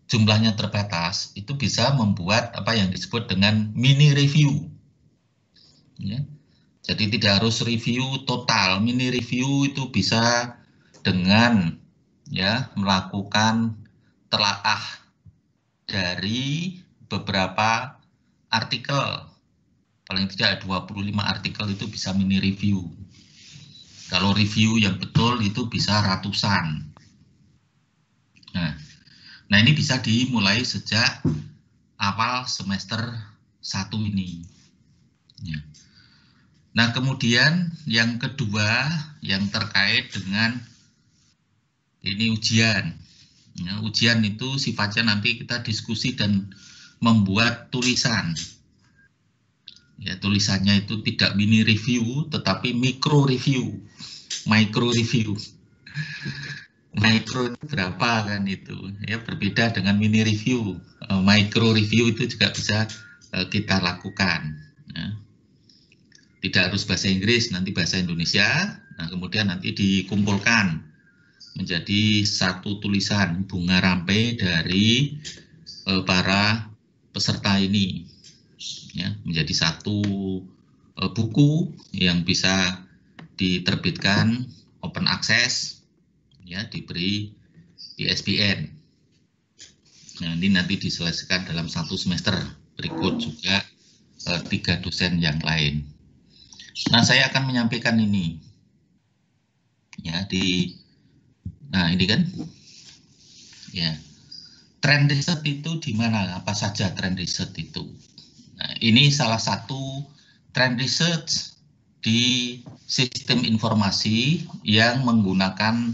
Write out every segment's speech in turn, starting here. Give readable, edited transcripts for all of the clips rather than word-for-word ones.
jumlahnya terbatas, itu bisa membuat apa yang disebut dengan mini review. Ya. Jadi tidak harus review total, mini review itu bisa dengan ya melakukan telaah dari beberapa artikel, paling tidak 25 artikel itu bisa mini review. Kalau review yang betul itu bisa ratusan. Nah ini bisa dimulai sejak awal semester 1 ini. Ya. Nah kemudian yang kedua yang terkait dengan ini ujian. Ya, ujian itu sifatnya nanti kita diskusi dan membuat tulisan. Ya, tulisannya itu tidak mini review, tetapi micro review. Micro review. Micro itu berapa kan itu? Ya, berbeda dengan mini review. Micro review itu juga bisa kita lakukan. Ya. Tidak harus bahasa Inggris, nanti bahasa Indonesia. Nah, kemudian nanti dikumpulkan menjadi satu tulisan bunga rampai dari para peserta ini, ya, menjadi satu buku yang bisa diterbitkan open access, ya, diberi ISBN. Nah, ini nanti diselesaikan dalam satu semester. Berikut juga 3 dosen yang lain. Nah, saya akan menyampaikan ini, ya, nah ini kan, ya. Trend riset itu di mana? Apa saja trend riset itu? Nah, ini salah satu trend research di sistem informasi yang menggunakan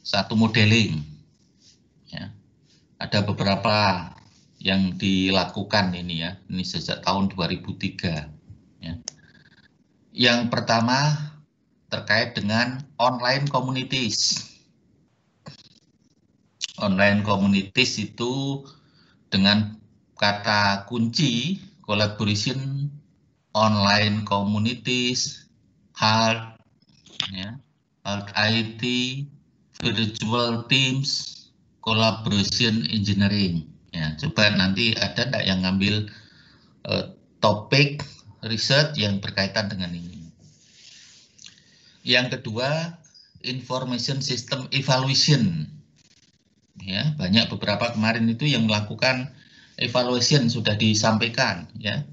satu modeling. Ya. Ada beberapa yang dilakukan ini ya, ini sejak tahun 2003. Ya. Yang pertama terkait dengan online communities. Online communities itu dengan kata kunci collaboration, online communities, health, ya, health IT, virtual teams, collaboration engineering. Ya, coba nanti ada enggak yang ngambil topik riset yang berkaitan dengan ini. Yang kedua, information system evaluation. Ya, banyak beberapa kemarin itu yang melakukan evaluation sudah disampaikan, ya,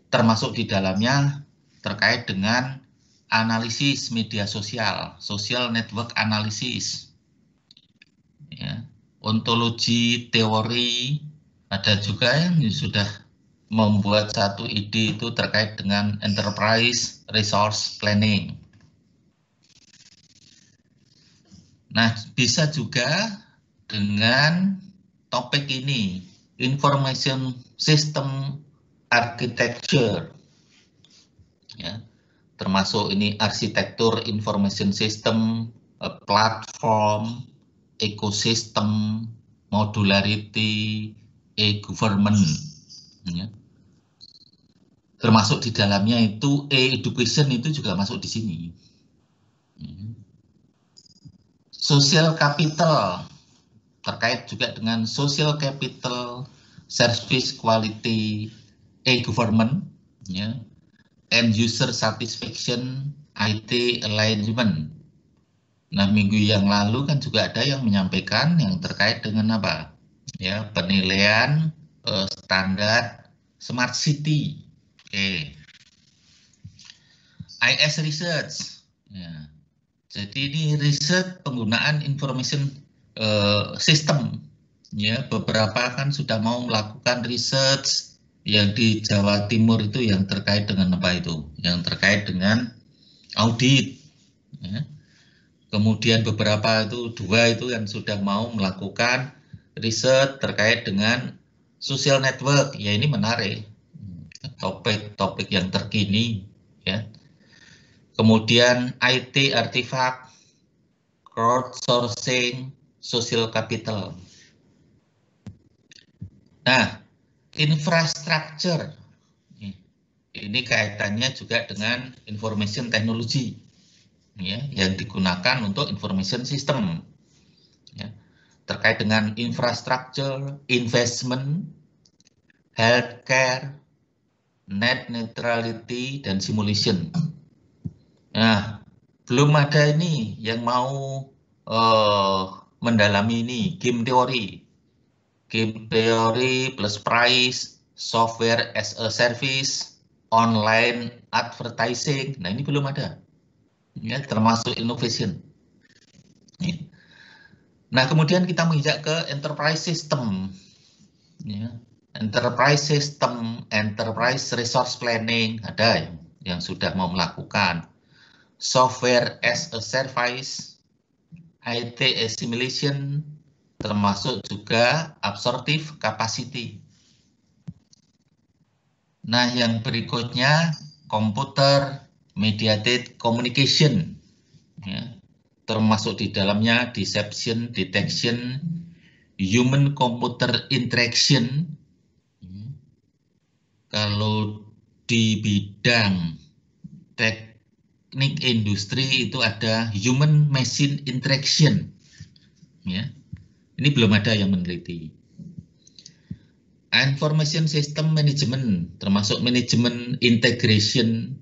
termasuk di dalamnya terkait dengan analisis media sosial, social network analysis, ya, ontologi teori, ada juga yang sudah membuat satu ide itu terkait dengan enterprise resource planning. Nah, bisa juga dengan topik ini, information system architecture, ya, termasuk ini arsitektur information system, platform, ekosistem, modularity, e-government, ya. Termasuk di dalamnya itu e-education itu juga masuk di sini. Social capital, terkait juga dengan social capital, service quality, e-government, ya, end user satisfaction, IT alignment. Nah, minggu yang lalu kan juga ada yang menyampaikan yang terkait dengan apa? Ya, penilaian standar smart city. Oke. IS research. Ya. Jadi ini riset penggunaan information system. Ya, beberapa kan sudah mau melakukan research yang di Jawa Timur itu yang terkait dengan apa itu? Yang terkait dengan audit. Ya. Kemudian beberapa itu, 2 itu yang sudah mau melakukan riset terkait dengan social network. Ya, ini menarik. Topik-topik yang terkini, ya. Kemudian IT artifact, crowdsourcing, social capital. Nah, infrastructure. Ini kaitannya juga dengan information technology, ya, yang digunakan untuk information system. Ya. terkait dengan infrastructure, investment, healthcare, net neutrality, dan simulation. Nah, belum ada ini yang mau mendalami ini, game teori. Game teori plus price, software as a service, online advertising. Nah, ini belum ada. Ya, termasuk innovation. Nah, kemudian kita menginjak ke enterprise system. Ya. Enterprise system, enterprise resource planning, ada yang sudah mau melakukan. Software as a service, IT assimilation, termasuk juga absorptive capacity. Nah, yang berikutnya computer mediated communication, ya, termasuk di dalamnya deception, detection, human computer interaction. Kalau di bidang teknik industri itu ada human machine interaction, ya. Ini belum ada yang meneliti. Information system management, termasuk manajemen integration,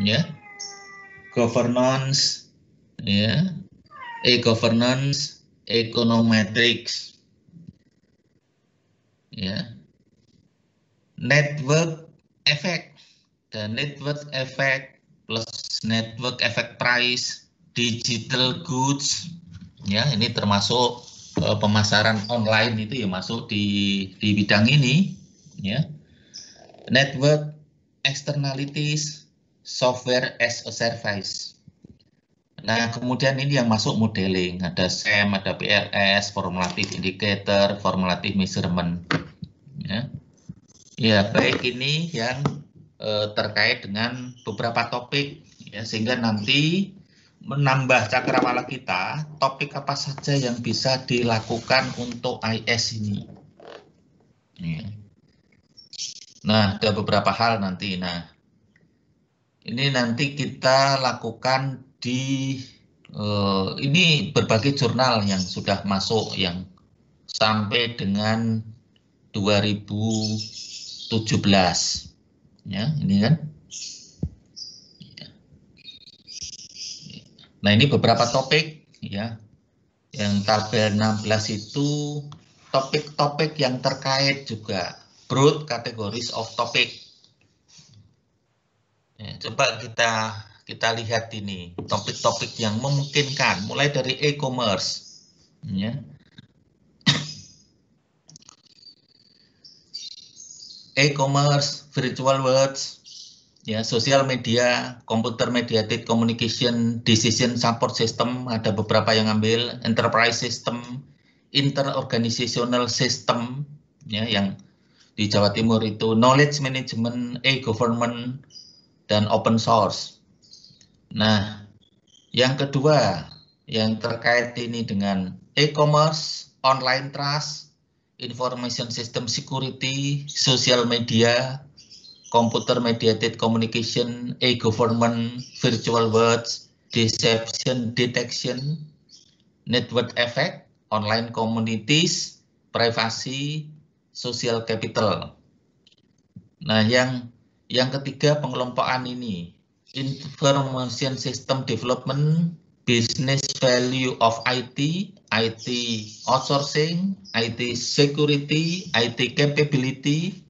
ya, governance, ya, e-governance, econometrics, ya, network effect, dan network effect plus network effect price, digital goods, ya, ini termasuk pemasaran online itu ya masuk di bidang ini, ya. Network externalities, software as a service. Nah, kemudian ini yang masuk modeling, ada SEM, ada PLS, formulative indicator, formulative measurement, ya. Ya, baik ini yang terkait dengan beberapa topik, ya, sehingga nanti menambah cakrawala kita, topik apa saja yang bisa dilakukan untuk IS ini. Ya. Nah, ada beberapa hal nanti. Nah, ini nanti kita lakukan di ini berbagai jurnal yang sudah masuk, yang sampai dengan 2017. Ya, ini kan. Nah, ini beberapa topik, ya. Yang tabel 16 itu topik-topik yang terkait juga, broad categories of topic. Ya, coba kita lihat ini topik-topik yang memungkinkan, mulai dari e-commerce, ya. E-commerce, virtual worlds, ya, social media, computer mediated communication, decision support system, ada beberapa yang ambil, enterprise system, interorganizational system, ya, yang di Jawa Timur itu knowledge management, e-government, dan open source. Nah, yang kedua yang terkait ini dengan e-commerce, online trust, information system security, social media, computer mediated communication, e-government, virtual worlds, deception detection, network effect, online communities, privacy, social capital. Nah, yang ketiga pengelompokan ini, information system development, business value of IT, IT outsourcing, IT security, IT capability,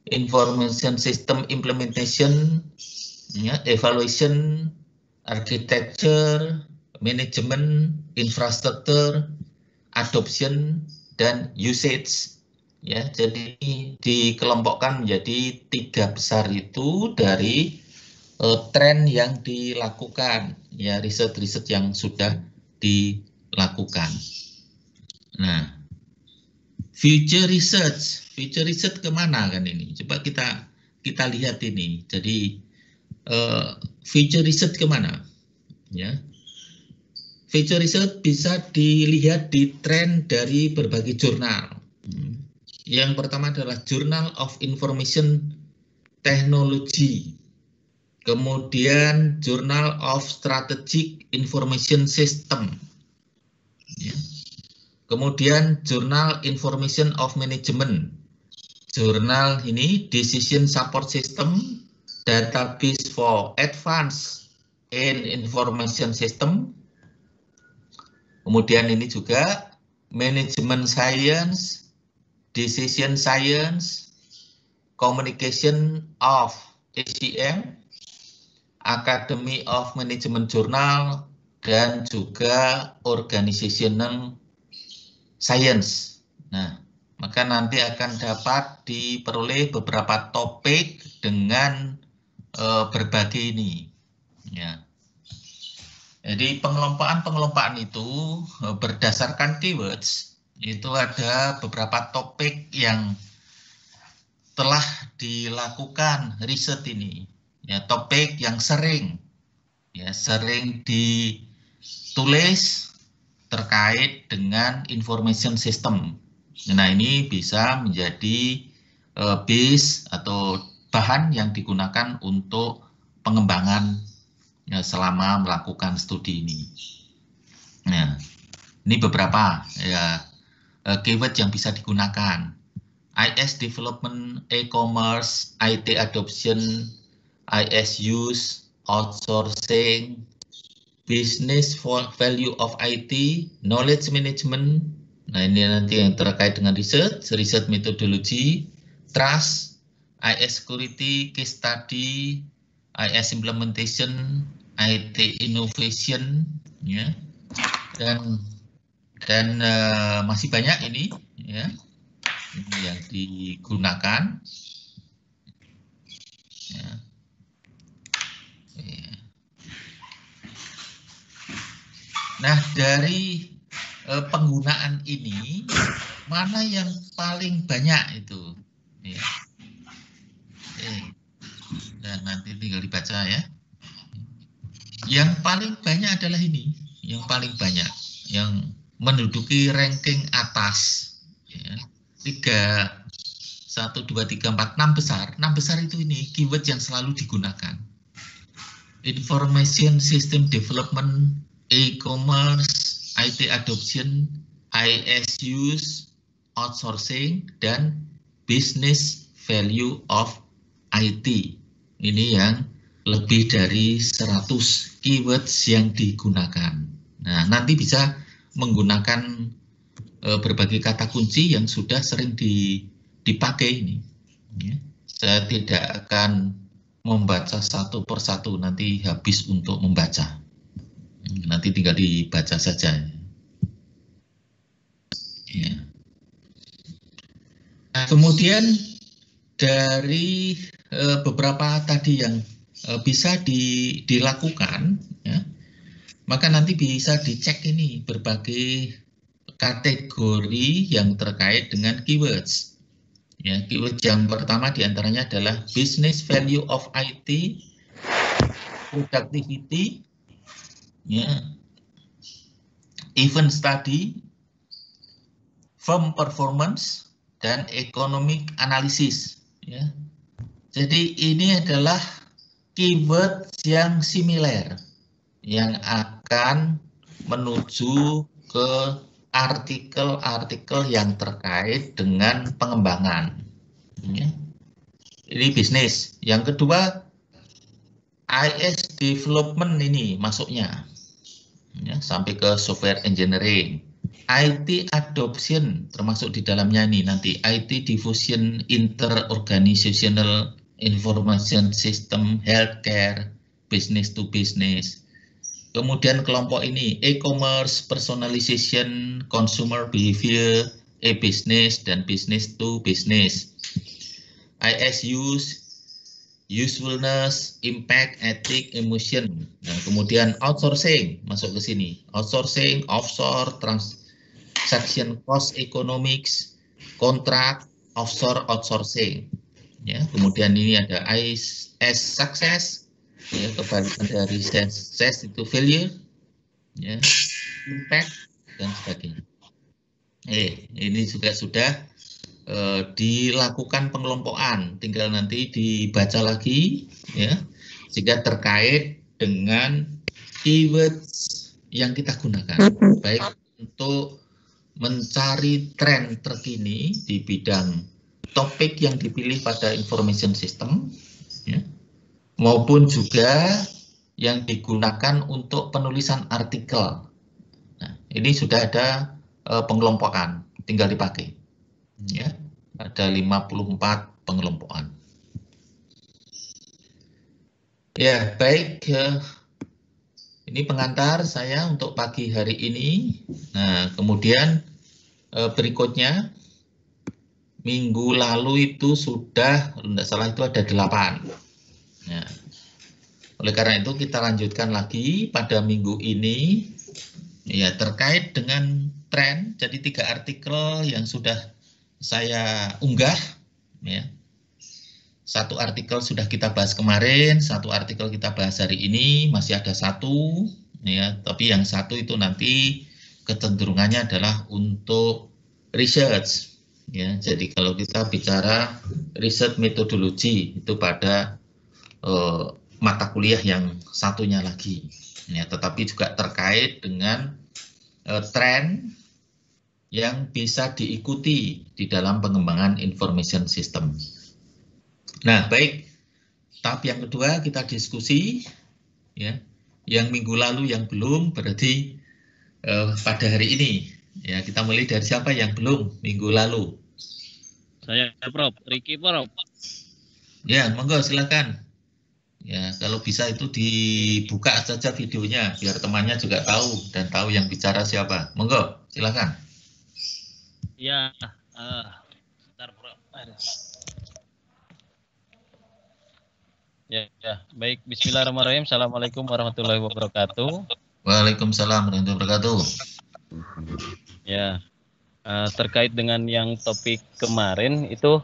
information system implementation, ya, evaluation, architecture, manajemen, infrastruktur, adoption, dan usage. Ya, jadi dikelompokkan menjadi 3 besar itu dari tren yang dilakukan, ya, riset-riset yang sudah dilakukan. Nah, future research kemana kan ini? Coba kita lihat ini. Jadi future research kemana? Ya, future research bisa dilihat di tren dari berbagai jurnal. Yang pertama adalah Journal of Information Technology, kemudian Journal of Strategic Information System, ya. Kemudian Journal Information of Management. Jurnal ini Decision Support System, Database for Advanced in Information System. Kemudian ini juga Management Science, Decision Science, Communication of ACM, Academy of Management Journal, dan juga Organizational Science. Nah, maka nanti akan dapat diperoleh beberapa topik dengan berbagai ini. Ya. Jadi pengelompokan itu berdasarkan keywords, itu ada beberapa topik yang telah dilakukan riset ini. Ya, topik yang sering ditulis terkait dengan information system. Nah, ini bisa menjadi base atau bahan yang digunakan untuk pengembangan selama melakukan studi ini. Nah, ini beberapa keyword yang bisa digunakan. IS development, e-commerce, IT adoption, IS use, outsourcing, business value of IT, knowledge management. Nah, ini nanti yang terkait dengan riset metodologi, trust, IS security, case study, IS implementation, IT innovation, ya, dan masih banyak ini, ya, ini yang digunakan. Ya. Nah, dari penggunaan ini, mana yang paling banyak itu? Ya. Dan nanti tinggal dibaca ya. Yang paling banyak adalah ini, yang paling banyak, yang menduduki ranking atas. Ya. 1, 2, 3, 4, 6 besar. 6 besar itu ini keyword yang selalu digunakan. Information System Development, e-commerce, IT adoption, IS use, outsourcing, dan business value of IT. Ini yang lebih dari 100 keywords yang digunakan. Nah, nanti bisa menggunakan berbagai kata kunci yang sudah sering dipakai ini. Ya. Saya tidak akan membaca satu persatu, nanti habis untuk membaca. Nanti tinggal dibaca saja. Ya. Nah, kemudian dari beberapa tadi yang bisa dilakukan, ya, maka nanti bisa dicek ini berbagai kategori yang terkait dengan keywords. Ya, keyword yang pertama diantaranya adalah business value of IT, productivity, ya, event study, firm performance, dan economic analysis. Ya. Jadi ini adalah keyword yang similar, yang akan menuju ke artikel-artikel yang terkait dengan pengembangan. Ya. Ini bisnis. Yang kedua, IS development ini masuknya, ya, sampai ke software engineering. IT adoption termasuk di dalamnya ini nanti IT diffusion, inter-organizational information system, healthcare, business to business. Kemudian kelompok ini e-commerce, personalization, consumer behavior, e-business, dan business to business. IS use, usefulness, impact, ethic, emotion. Nah, kemudian outsourcing masuk ke sini. Outsourcing, offshore, transaction cost economics, kontrak, offshore, outsourcing. Ya, kemudian ini ada IS success. Ya, kebalikan dari success itu failure, ya, impact, dan sebagainya. Ini juga sudah dilakukan pengelompokan, tinggal nanti dibaca lagi, ya, sehingga terkait dengan keywords yang kita gunakan, baik untuk mencari tren terkini di bidang topik yang dipilih pada information system, ya, maupun juga yang digunakan untuk penulisan artikel. Nah, ini sudah ada pengelompokan, tinggal dipakai. Ya, ada 54 pengelompokan. Ya, baik. Ini pengantar saya untuk pagi hari ini. Nah, kemudian berikutnya, minggu lalu itu sudah, kalau tidak salah itu ada 8. Ya. Oleh karena itu kita lanjutkan lagi pada minggu ini, ya, terkait dengan tren. Jadi 3 artikel yang sudah saya unggah, ya. 1 artikel sudah kita bahas kemarin, 1 artikel kita bahas hari ini, masih ada 1, ya. Tapi yang 1 itu nanti kecenderungannya adalah untuk research, ya. Jadi kalau kita bicara research metodologi itu pada mata kuliah yang satunya lagi, ya. Tetapi juga terkait dengan tren yang bisa diikuti di dalam pengembangan information system. Nah, baik, tahap yang kedua kita diskusi, ya. Yang minggu lalu yang belum berarti pada hari ini, ya. Kita mulai dari siapa yang belum minggu lalu? Saya, Prof. Ricky, Prof. Ya, monggo silakan. Ya, kalau bisa itu dibuka saja videonya biar temannya juga tahu dan tahu yang bicara siapa. Monggo, silakan. Ya, bentar, Prof. Ya, baik. Bismillahirrahmanirrahim. Assalamualaikum warahmatullahi wabarakatuh. Waalaikumsalam warahmatullahi wabarakatuh. Ya, terkait dengan yang topik kemarin itu,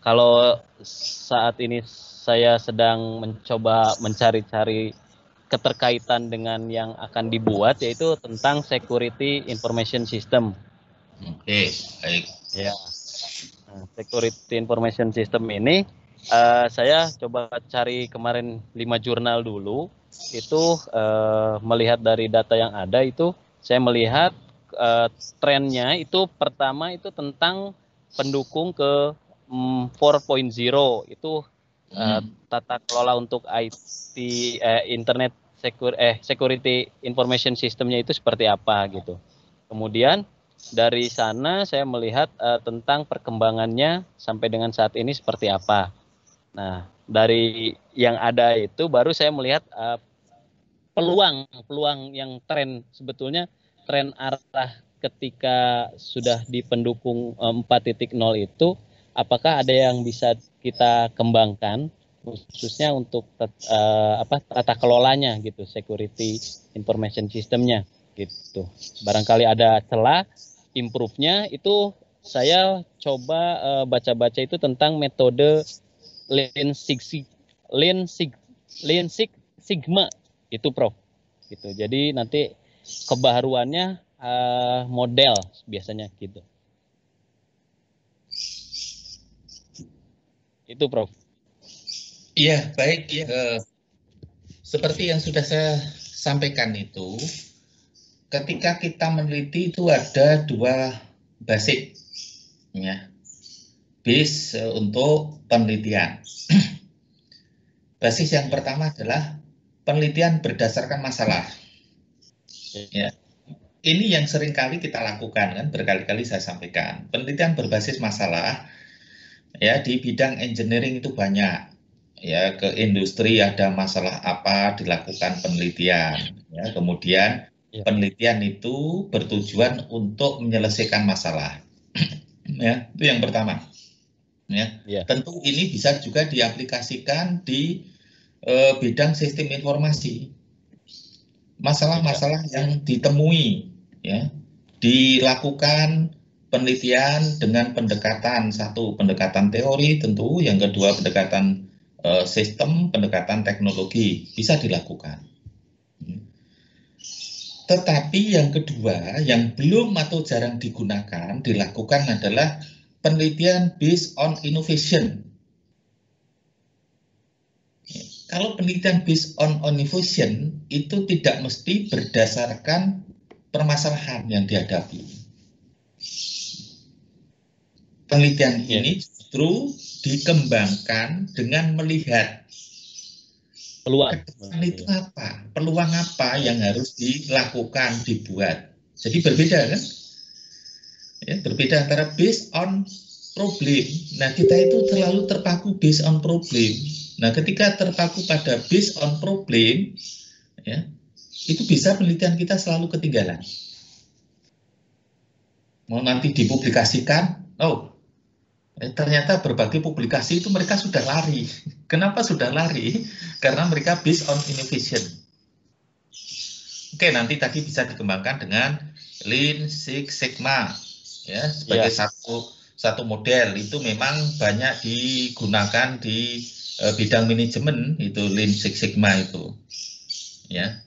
kalau saat ini saya sedang mencoba mencari-cari keterkaitan dengan yang akan dibuat, yaitu tentang security information system. Oke, baik. Ya, security information system ini saya coba cari kemarin 5 jurnal dulu. Itu melihat dari data yang ada itu, saya melihat trennya itu pertama itu tentang pendukung ke 4.0 itu tata kelola untuk IT internet security information systemnya itu seperti apa gitu. Kemudian dari sana saya melihat tentang perkembangannya sampai dengan saat ini seperti apa. Nah, dari yang ada itu baru saya melihat peluang yang tren, sebetulnya tren arah ketika sudah di pendukung 4.0 itu, apakah ada yang bisa kita kembangkan khususnya untuk tata kelolanya gitu, security information systemnya gitu. Barangkali ada celah improve-nya, itu saya coba baca-baca itu tentang metode Lean Six Sigma itu, Prof. Gitu. Jadi nanti kebaharuannya model biasanya gitu. Itu, Prof. Iya, baik. Seperti yang sudah saya sampaikan itu, ketika kita meneliti itu ada 2 basic, ya, base untuk penelitian. Basis yang pertama adalah penelitian berdasarkan masalah. Ya. Ini yang sering kali kita lakukan, kan, berkali-kali saya sampaikan. Penelitian berbasis masalah, ya, di bidang engineering itu banyak. Ya, ke industri ada masalah apa, dilakukan penelitian. Ya, kemudian penelitian itu bertujuan untuk menyelesaikan masalah. Ya, itu yang pertama. Ya. Tentu ini bisa juga diaplikasikan di bidang sistem informasi. Masalah-masalah yang ditemui, ya, dilakukan penelitian dengan pendekatan, satu pendekatan teori tentu, yang kedua pendekatan sistem, pendekatan teknologi, bisa dilakukan. Tetapi yang kedua, yang belum atau jarang digunakan, dilakukan adalah penelitian based on innovation. Kalau penelitian based on innovation itu tidak mesti berdasarkan permasalahan yang dihadapi. penelitian ini justru dikembangkan dengan melihat peluang itu apa, peluang apa yang harus dilakukan, dibuat. Jadi berbeda kan? Ya, berbeda antara based on problem. Nah, kita itu terlalu terpaku based on problem. Nah, ketika terpaku pada based on problem, ya, itu bisa penelitian kita selalu ketinggalan. Mau nanti dipublikasikan, ternyata berbagai publikasi itu mereka sudah lari. Kenapa sudah lari? Karena mereka based on innovation. Oke, nanti tadi bisa dikembangkan dengan Lean Six Sigma, ya, sebagai satu model. Itu memang banyak digunakan di bidang manajemen, itu Lean Six Sigma itu, ya.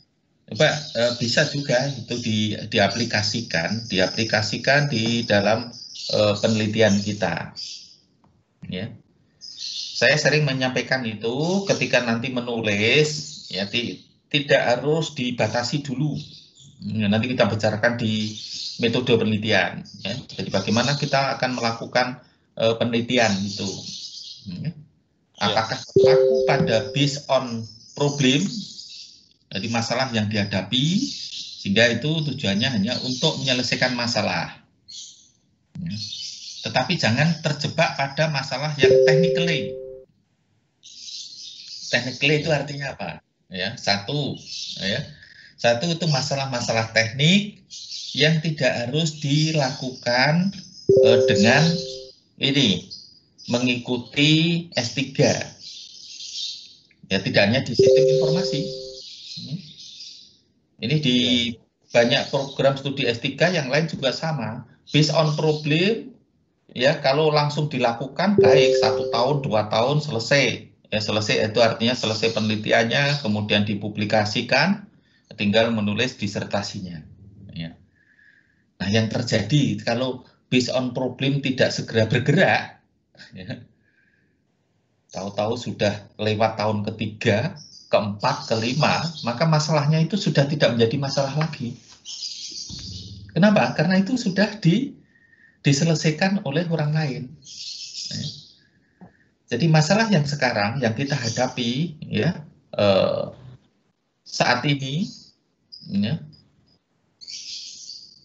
Coba bisa juga itu diaplikasikan di dalam penelitian kita, ya. Saya sering menyampaikan itu ketika nanti menulis, ya, tidak harus dibatasi dulu. Nanti kita bicarakan di metode penelitian, ya. Jadi bagaimana kita akan melakukan penelitian itu, ya. Apakah berlaku pada based on problem, jadi masalah yang dihadapi, sehingga itu tujuannya hanya untuk menyelesaikan masalah, ya. Tetapi jangan terjebak pada masalah yang technically. Technically itu artinya apa? Ya, satu itu masalah-masalah teknik yang tidak harus dilakukan dengan ini mengikuti S3. Ya, tidak hanya di sistem informasi. Ini di banyak program studi S3 yang lain juga sama. Based on problem, ya, kalau langsung dilakukan baik 1 tahun, 2 tahun selesai. Ya, selesai itu artinya selesai penelitiannya, kemudian dipublikasikan, tinggal menulis disertasinya, ya. Nah, yang terjadi kalau based on problem tidak segera bergerak, ya, tahu-tahu sudah lewat tahun ketiga, keempat, kelima, maka masalahnya itu sudah tidak menjadi masalah lagi. Kenapa? Karena itu sudah diselesaikan oleh orang lain, ya. Jadi masalah yang sekarang yang kita hadapi, ya, saat ini, ya,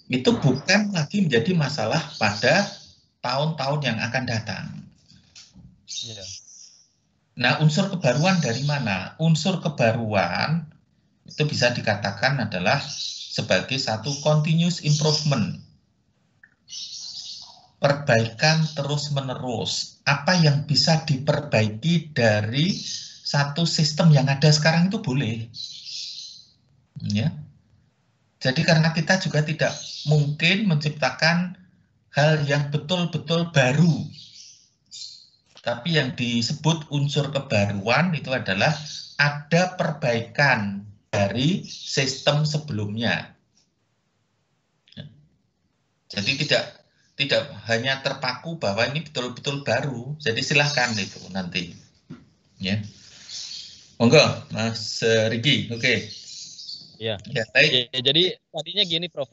itu bukan lagi menjadi masalah pada tahun-tahun yang akan datang. Nah, unsur kebaruan dari mana? Unsur kebaruan itu bisa dikatakan adalah sebagai satu continuous improvement. Perbaikan terus-menerus. Apa yang bisa diperbaiki dari satu sistem yang ada sekarang itu boleh. Ya. Jadi karena kita juga tidak mungkin menciptakan hal yang betul-betul baru. Tapi yang disebut unsur kebaruan itu adalah ada perbaikan dari sistem sebelumnya. Jadi tidak hanya terpaku bahwa ini betul-betul baru. Jadi silahkan itu nanti, ya. Monggo, Mas Riki, oke. Ya, baik. Ya, jadi tadinya gini, Prof.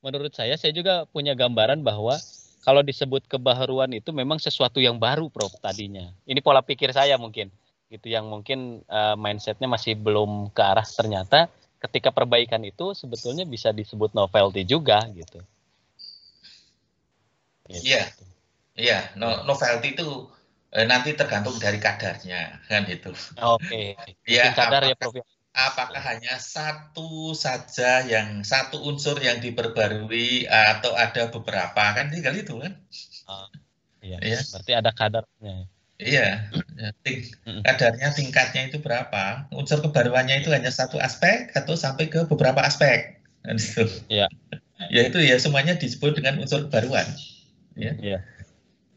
Menurut saya juga punya gambaran bahwa kalau disebut kebaruan itu memang sesuatu yang baru, Prof. Tadinya. Ini pola pikir saya mungkin, gitu, yang mungkin mindsetnya masih belum ke arah, ternyata ketika perbaikan itu sebetulnya bisa disebut novelty juga, gitu. Iya, novelty itu nanti tergantung dari kadarnya, kan itu. Oke. Ya, kadar ya, Prof. Apakah hanya satu saja satu unsur yang diperbarui atau ada beberapa, kan tinggal itu kan? Iya. Ya. Berarti ada kadarnya. Iya, kadarnya, tingkatnya itu berapa? Unsur kebaruannya itu hanya satu aspek atau sampai ke beberapa aspek? Iya. Ya itu ya semuanya disebut dengan unsur kebaruan. Ya. Iya.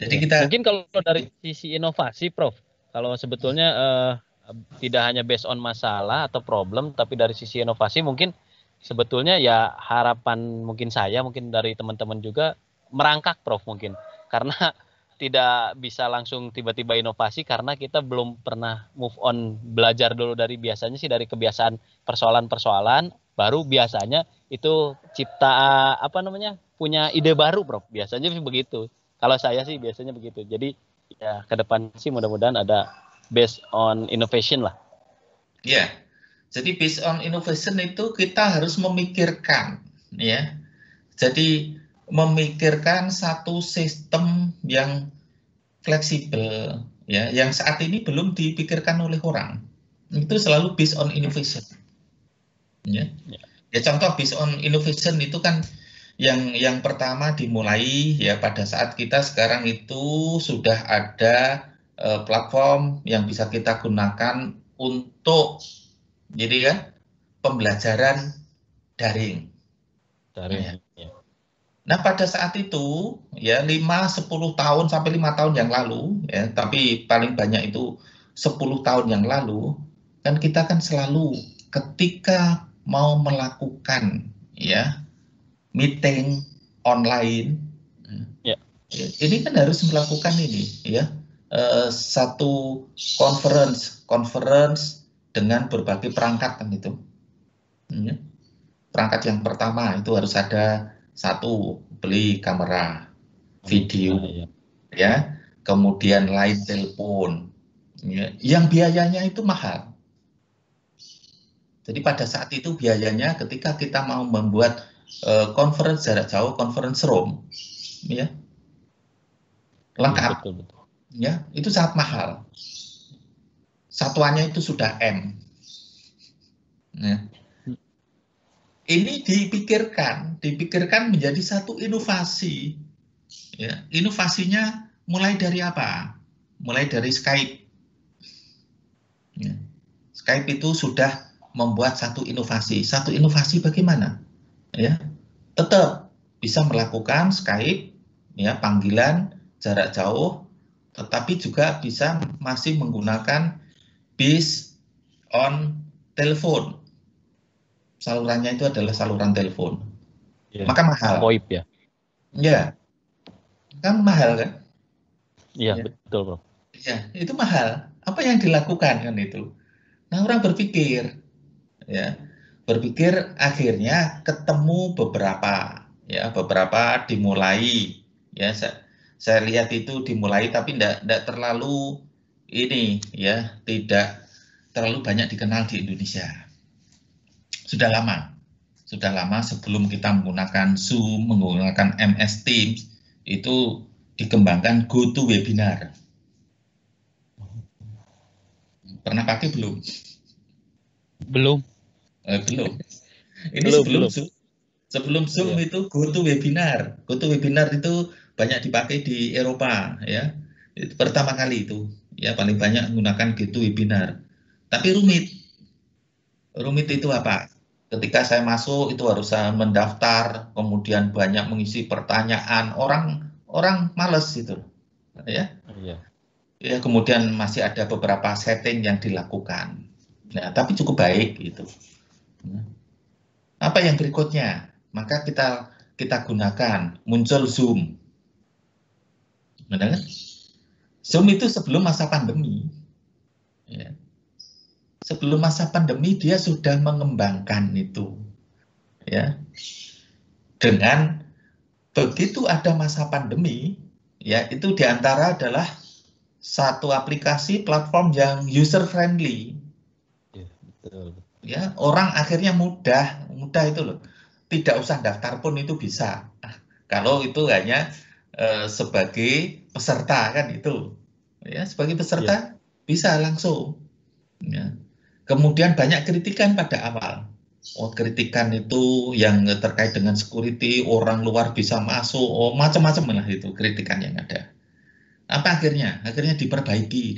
Jadi kita mungkin kalau dari sisi inovasi, Prof, kalau sebetulnya tidak hanya based on masalah atau problem, tapi dari sisi inovasi mungkin sebetulnya ya harapan mungkin dari teman-teman juga merangkak, Prof, mungkin karena tidak bisa langsung tiba-tiba inovasi karena kita belum pernah move on, belajar dulu dari biasanya sih dari kebiasaan persoalan-persoalan, baru biasanya itu punya ide baru, Prof, biasanya begitu. Kalau saya sih biasanya begitu. Jadi ya ke depan sih mudah-mudahan ada based on innovation lah. Ya, jadi based on innovation itu kita harus memikirkan, ya. Jadi memikirkan satu sistem yang fleksibel, ya, yang saat ini belum dipikirkan oleh orang. Itu selalu based on innovation. Ya, ya contoh based on innovation itu kan yang pertama dimulai ya pada saat kita sekarang itu sudah ada platform yang bisa kita gunakan untuk jadi kan pembelajaran daring. Daring. Nah, pada saat itu ya 5-10 tahun sampai 5 tahun yang lalu ya, tapi paling banyak itu 10 tahun yang lalu kan kita kan selalu ketika mau melakukan ya meeting online Ya. ini kan harus melakukan ini ya satu conference dengan berbagai perangkat kan itu. Ya. Perangkat yang pertama itu harus ada satu beli kamera video ya, kemudian line telepon ya, yang biayanya itu mahal. Jadi pada saat itu biayanya ketika kita mau membuat conference jarak jauh, conference room ya lengkap betul. Ya itu sangat mahal. Satuannya itu sudah M. Ya. Ini dipikirkan menjadi satu inovasi. Ya, inovasinya mulai dari apa? Mulai dari Skype. Ya. Skype itu sudah membuat satu inovasi. Satu inovasi bagaimana? Ya, tetap bisa melakukan Skype, ya panggilan jarak jauh, tetapi juga bisa masih menggunakan based on telepon. Salurannya itu adalah saluran telepon. Ya. Maka mahal. VoIP ya? Ya, kan mahal kan? Iya, ya. Betul bro. Ya, itu mahal. Apa yang dilakukan kan itu? Nah, orang berpikir, ya, berpikir akhirnya ketemu beberapa dimulai, ya, saya lihat itu dimulai tapi tidak terlalu ini, ya, tidak terlalu banyak dikenal di Indonesia. Sudah lama sebelum kita menggunakan Zoom, menggunakan MS Teams, itu dikembangkan GoToWebinar. Pernah pakai belum? Belum. Belum. Ini belum. Sebelum Zoom iya. Itu GoToWebinar. GoToWebinar itu banyak dipakai di Eropa, ya. Itu pertama kali itu, ya paling banyak menggunakan GoToWebinar. Tapi rumit. Rumit itu apa? Ketika saya masuk itu harus saya mendaftar, kemudian banyak mengisi pertanyaan, orang males gitu, ya. Iya. Ya, kemudian masih ada beberapa setting yang dilakukan. Nah, tapi cukup baik gitu. Apa yang berikutnya? Maka kita gunakan muncul Zoom. Benar kan? Zoom itu sebelum masa pandemi. Ya. Sebelum masa pandemi dia sudah mengembangkan itu. Ya. Dengan begitu ada masa pandemi, ya itu diantara adalah satu aplikasi platform yang user friendly. Ya, betul. Ya, orang akhirnya mudah itu loh. Tidak usah daftar pun itu bisa. Kalau itu hanya sebagai peserta kan itu. Ya, sebagai peserta bisa langsung. Ya. Kemudian banyak kritikan pada awal. Kritikan itu yang terkait dengan security, orang luar bisa masuk, macam-macam lah itu kritikan yang ada. Apa akhirnya? Akhirnya diperbaiki.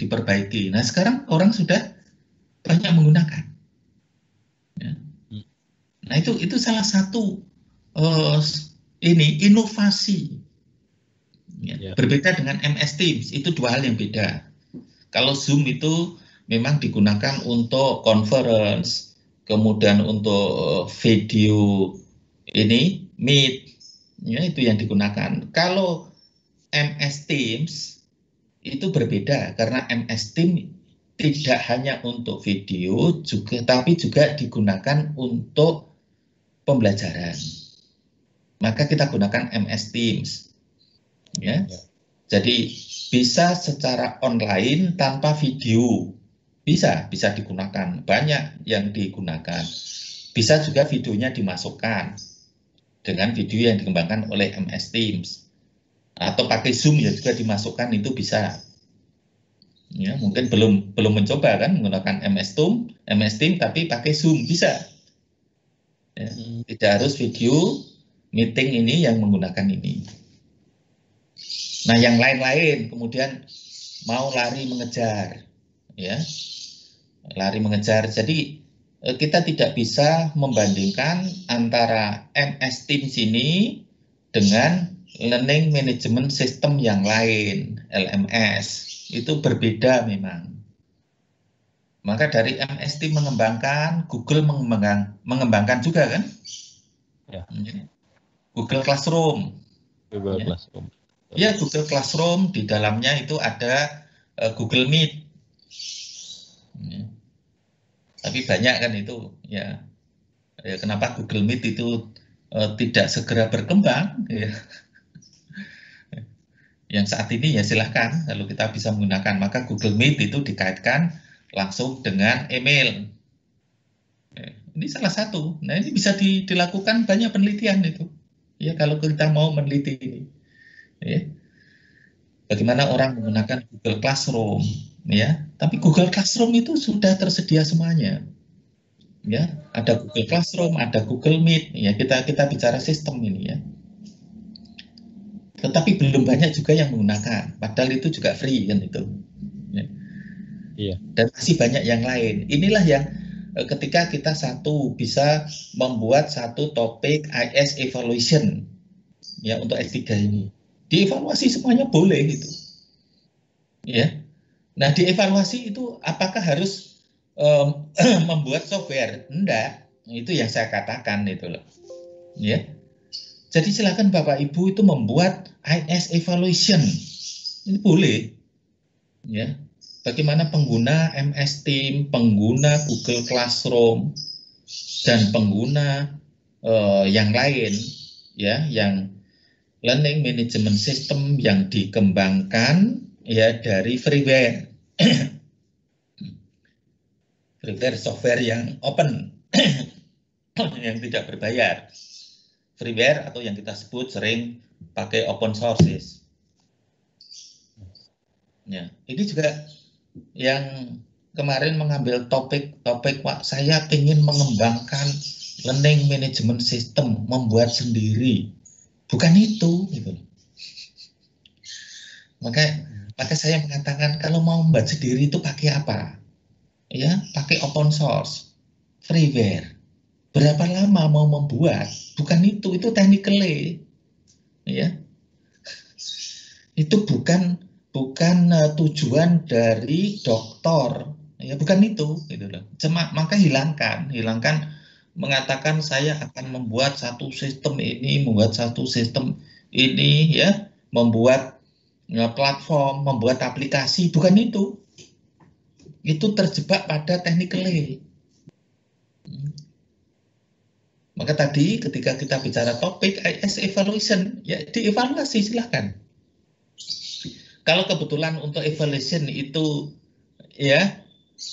Nah, sekarang orang sudah banyak menggunakan. Ya. Nah, itu salah satu inovasi. Ya. Berbeda dengan MS Teams, itu dua hal yang beda. Kalau Zoom itu memang digunakan untuk conference, kemudian untuk video ini Meet, ya itu yang digunakan. Kalau MS Teams itu berbeda karena MS Teams tidak hanya untuk video tapi juga digunakan untuk pembelajaran. Maka kita gunakan MS Teams. Ya. Jadi bisa secara online tanpa video, bisa digunakan, banyak yang digunakan. Bisa juga videonya dimasukkan dengan video yang dikembangkan oleh MS Teams, atau pakai Zoom ya juga dimasukkan, itu bisa. Ya, mungkin belum mencoba kan menggunakan MS Teams tapi pakai Zoom bisa. Ya, tidak harus video meeting ini yang menggunakan ini. Nah, yang lain-lain kemudian mau lari mengejar, ya, lari mengejar. Jadi kita tidak bisa membandingkan antara MS Teams ini dengan Learning Management System yang lain, LMS. Itu berbeda memang. Maka dari MS Teams mengembangkan, Google mengembangkan juga kan? Ya. Google Classroom. Google Ya. Classroom. Ya, Google Classroom di dalamnya itu ada Google Meet. Ya. Tapi banyak kan itu, ya. Kenapa Google Meet itu tidak segera berkembang? Ya. Yang saat ini ya silahkan, kalau kita bisa menggunakan, maka Google Meet itu dikaitkan langsung dengan email. Ini salah satu. Nah, ini bisa dilakukan banyak penelitian itu. Ya, kalau kita mau meneliti ini. Ya. Bagaimana orang menggunakan Google Classroom, ya. Tapi Google Classroom itu sudah tersedia semuanya. Ya, ada Google Classroom, ada Google Meet, ya. Kita bicara sistem ini ya. Tetapi belum banyak juga yang menggunakan. Padahal itu juga free kan itu. Ya. Iya. Dan masih banyak yang lain. Inilah yang ketika kita bisa membuat satu topik IS evaluation ya untuk S3 ini. Dievaluasi semuanya boleh gitu. Ya. Nah, dievaluasi itu apakah harus membuat software? Enggak. Itu yang saya katakan itu loh. Ya. Jadi silakan Bapak Ibu itu membuat IS evaluation. Ini boleh. Ya. Bagaimana pengguna MS Teams, pengguna Google Classroom, dan pengguna yang lain, ya, yang learning management system yang dikembangkan ya dari freeware, freeware software yang open, yang tidak berbayar, freeware atau yang kita sebut sering pakai open sources. Ya, ini juga yang kemarin mengambil topik Pak, saya ingin mengembangkan learning management system, membuat sendiri. Bukan itu, gitu. Maka saya mengatakan kalau mau membuat sendiri itu pakai apa? Ya, pakai open source, freeware. Berapa lama mau membuat? Bukan itu technically. Ya. Itu bukan tujuan dari doktor, ya bukan itu, gitu loh. Maka hilangkan mengatakan saya akan membuat satu sistem ini, ya, membuat platform, membuat aplikasi, bukan itu. Itu terjebak pada technically. Maka tadi ketika kita bicara topik IS evaluation, ya dievaluasi silahkan. Kalau kebetulan untuk evaluation itu ya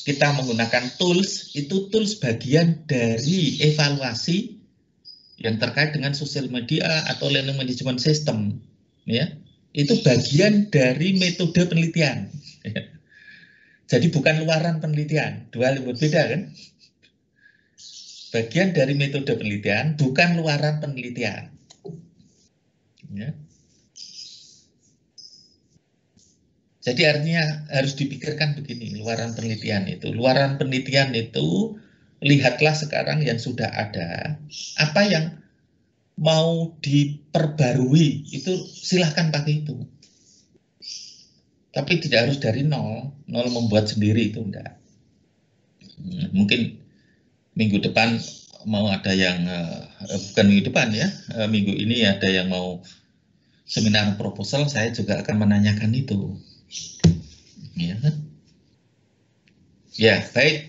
kita menggunakan tools, itu tools bagian dari evaluasi yang terkait dengan sosial media atau learning management system, ya itu bagian dari metode penelitian. Jadi bukan luaran penelitian, dua hal berbeda kan? Bagian dari metode penelitian, bukan luaran penelitian. Ya. Jadi artinya harus dipikirkan begini, luaran penelitian itu, lihatlah sekarang yang sudah ada, apa yang mau diperbarui, itu silahkan pakai itu. Tapi tidak harus dari nol membuat sendiri, itu enggak. Mungkin minggu depan mau ada yang, bukan minggu depan ya, minggu ini ada yang mau seminar proposal, saya juga akan menanyakan itu. Ya, ya baik.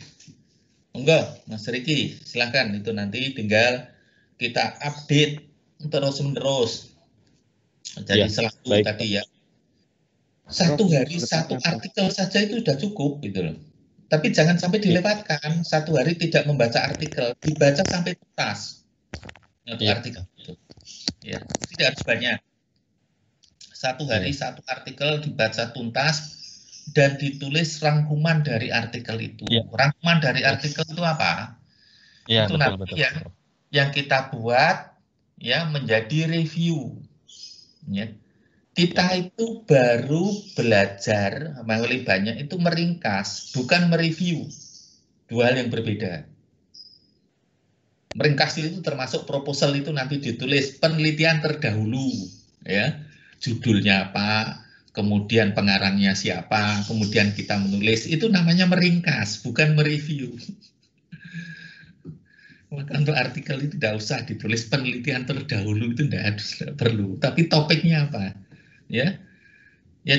Enggak, Mas Riki, silahkan itu nanti tinggal kita update terus-menerus. Jadi Ya, selalu baik, tadi ya, Satu hari satu artikel saja itu sudah cukup gitu loh. Tapi jangan sampai dilewatkan. Satu hari tidak membaca artikel, dibaca sampai tuntas untuk artikel itu. Ya, tidak harus banyak. Satu hari satu artikel dibaca tuntas dan ditulis rangkuman dari artikel itu. Rangkuman dari artikel itu apa? Itu nanti yang kita buat ya menjadi review. Ya. Kita itu baru belajar melalui banyak itu meringkas, bukan mereview. Dua hal yang berbeda. Meringkas itu termasuk proposal itu nanti ditulis penelitian terdahulu, ya, judulnya apa, kemudian pengarangnya siapa, kemudian kita menulis, itu namanya meringkas, bukan mereview. Maka untuk artikel itu tidak usah ditulis penelitian terdahulu, itu tidak perlu. Tapi topiknya apa? Ya,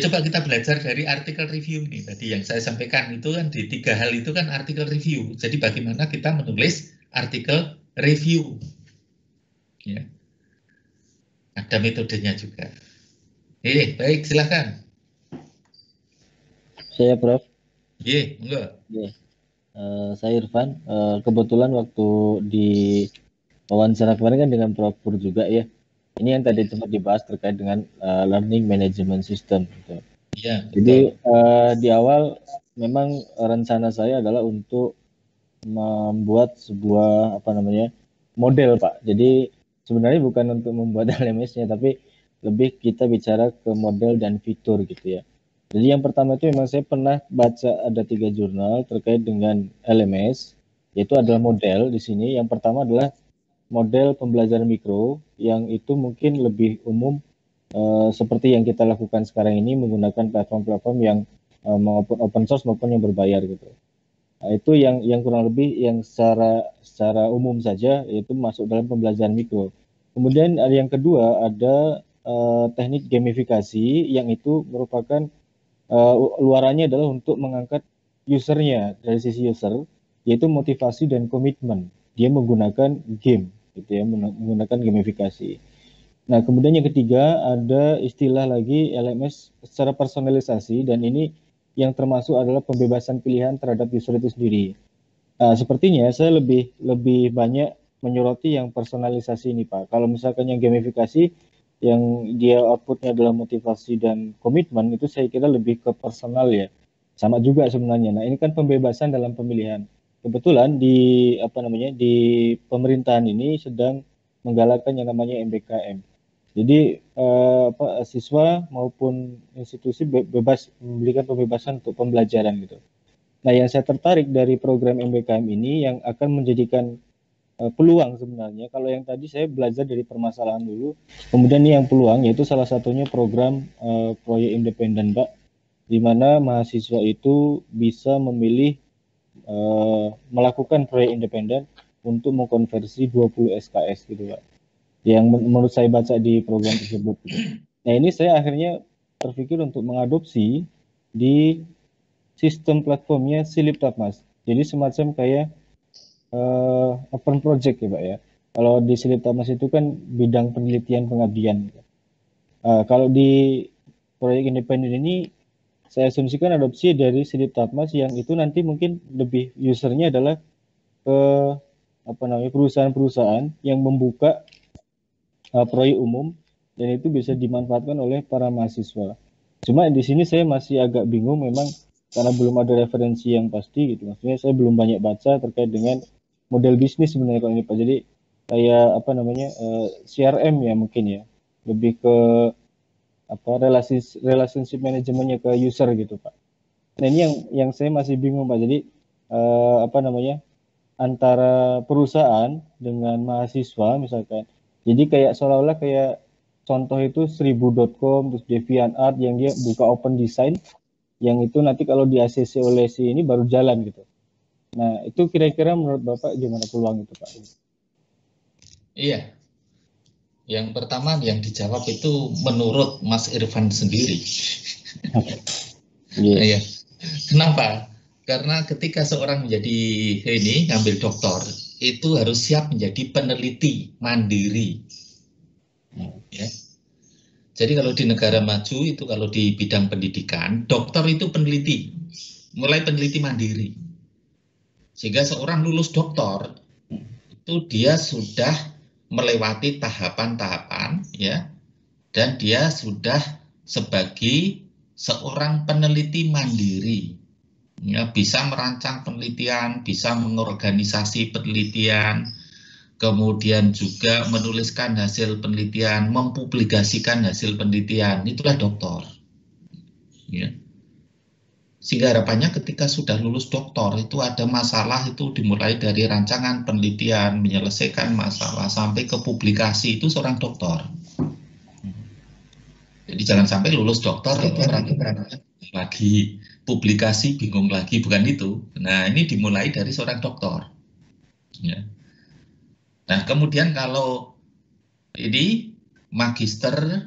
coba kita belajar dari artikel review nih. Tadi yang saya sampaikan itu kan di 3 hal itu kan artikel review. Jadi bagaimana kita menulis artikel review. Ya, ada metodenya juga. Baik, silakan. Saya Prof. Enggak. Saya Irfan. Kebetulan waktu di wawancara kemarin kan dengan Prof Pur juga ya. Ini yang tadi sempat dibahas terkait dengan learning management system. Gitu. Ya, jadi di awal memang rencana saya adalah untuk membuat sebuah model Pak. Jadi sebenarnya bukan untuk membuat LMS-nya, tapi lebih kita bicara ke model dan fitur gitu ya. Jadi yang pertama itu memang saya pernah baca ada 3 jurnal terkait dengan LMS, yaitu adalah model di sini. Yang pertama adalah model pembelajaran mikro yang itu mungkin lebih umum seperti yang kita lakukan sekarang ini menggunakan platform-platform yang maupun open source maupun yang berbayar gitu. Nah, itu yang kurang lebih yang secara umum saja yaitu masuk dalam pembelajaran mikro. Kemudian ada yang kedua ada teknik gamifikasi yang itu merupakan luarannya adalah untuk mengangkat usernya dari sisi user yaitu motivasi dan komitmen. Dia menggunakan game gitu ya, menggunakan gamifikasi. Nah, kemudian yang ketiga ada istilah lagi LMS secara personalisasi dan ini yang termasuk adalah pembebasan pilihan terhadap user itu sendiri. Sepertinya saya lebih banyak menyoroti yang personalisasi ini Pak. Kalau misalkan yang gamifikasi yang dia outputnya adalah motivasi dan komitmen itu saya kira lebih ke personal ya. Sama juga sebenarnya. Nah, ini kan pembebasan dalam pemilihan. Kebetulan di pemerintahan ini sedang menggalakkan yang namanya MBKM. Jadi siswa maupun institusi bebas memberikan pembebasan untuk pembelajaran gitu. Nah, yang saya tertarik dari program MBKM ini yang akan menjadikan peluang sebenarnya. Kalau yang tadi saya belajar dari permasalahan dulu, kemudian ini yang peluang yaitu salah satunya program proyek independen Pak, di mana mahasiswa itu bisa memilih melakukan proyek independen untuk mengkonversi 20 SKS gitu Pak. Yang menurut saya baca di program tersebut. Gitu. Nah, ini saya akhirnya terpikir untuk mengadopsi di sistem platformnya Siliptapmas. Jadi semacam kayak open project ya Pak ya. Kalau di Siliptapmas itu kan bidang penelitian pengabdian. Kalau di proyek independen ini saya asumsikan adopsi dari Siliptapmas yang itu nanti mungkin lebih usernya adalah ke perusahaan-perusahaan yang membuka proyek umum dan itu bisa dimanfaatkan oleh para mahasiswa. Cuma di sini saya masih agak bingung memang karena belum ada referensi yang pasti gitu. Maksudnya saya belum banyak baca terkait dengan model bisnis sebenarnya kalau ini Pak. Jadi kayak CRM ya mungkin ya. Lebih ke relationship manajemennya ke user gitu Pak. Nah, ini yang saya masih bingung Pak. Jadi antara perusahaan dengan mahasiswa misalkan. Jadi kayak seolah-olah kayak contoh itu 1000.com terus DeviantArt yang dia buka open design yang itu nanti kalau di ACC oleh si ini baru jalan gitu. Nah, itu kira-kira menurut Bapak gimana peluang itu Pak? Iya. Yang pertama yang dijawab itu menurut Mas Irfan sendiri. Iya. Kenapa? Karena ketika seorang menjadi ngambil doktor, itu harus siap menjadi peneliti mandiri. Ya. Jadi kalau di negara maju itu kalau di bidang pendidikan, dokter itu peneliti, mulai peneliti mandiri. Sehingga seorang lulus dokter itu dia sudah melewati tahapan-tahapan ya, dan dia sudah sebagai seorang peneliti mandiri. Ya, bisa merancang penelitian, bisa mengorganisasi penelitian, kemudian juga menuliskan hasil penelitian, mempublikasikan hasil penelitian, itulah doktor. Ya. Sehingga harapannya ketika sudah lulus doktor itu ada masalah itu dimulai dari rancangan penelitian, menyelesaikan masalah sampai ke publikasi itu seorang doktor. Jadi jangan sampai lulus doktor lagi publikasi bingung lagi, bukan itu. Nah ini dimulai dari seorang doktor. Ya. Nah, kemudian kalau ini magister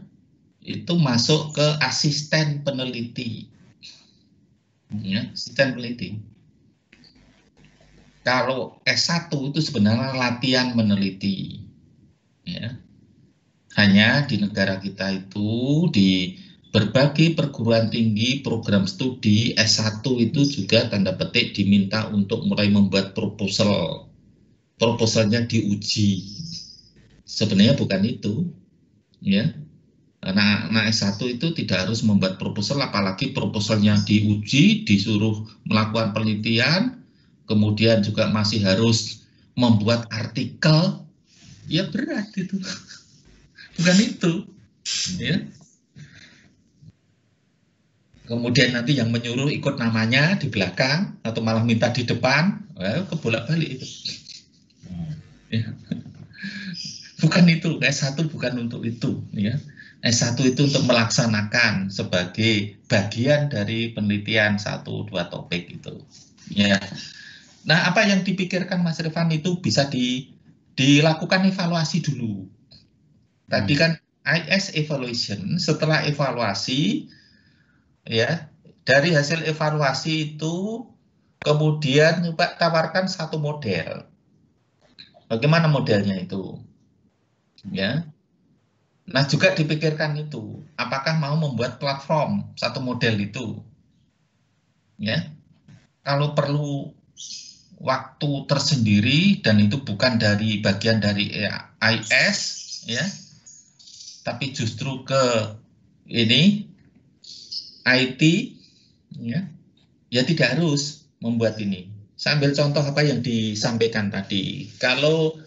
itu masuk ke asisten peneliti. Ya, asisten peneliti. Kalau S1 itu sebenarnya latihan meneliti. Ya. Hanya di negara kita itu di berbagai perguruan tinggi program studi S1 itu juga tanda petik diminta untuk mulai membuat proposal. Proposalnya diuji. Sebenarnya bukan itu, ya. Karena S1 itu tidak harus membuat proposal, apalagi proposalnya diuji, disuruh melakukan penelitian, kemudian juga masih harus membuat artikel, ya berat itu. Bukan itu, ya. Kemudian nanti yang menyuruh ikut namanya di belakang atau malah minta di depan, kebolak-balik itu. Ya. Bukan itu, S1 bukan untuk itu, ya. S1 itu untuk melaksanakan sebagai bagian dari penelitian 1-2 topik itu. Ya. Nah, apa yang dipikirkan Mas Rifan itu bisa dilakukan evaluasi dulu. Tadi kan IS evaluation, setelah evaluasi, ya, dari hasil evaluasi itu kemudian coba tawarkan satu model. Bagaimana modelnya itu? Ya. Nah, juga dipikirkan itu, apakah mau membuat platform satu model itu? Ya. Kalau perlu waktu tersendiri dan itu bukan dari bagian dari IS, ya. Tapi justru ke ini IT, ya. Ya tidak harus membuat ini. Saya ambil contoh apa yang disampaikan tadi. Kalau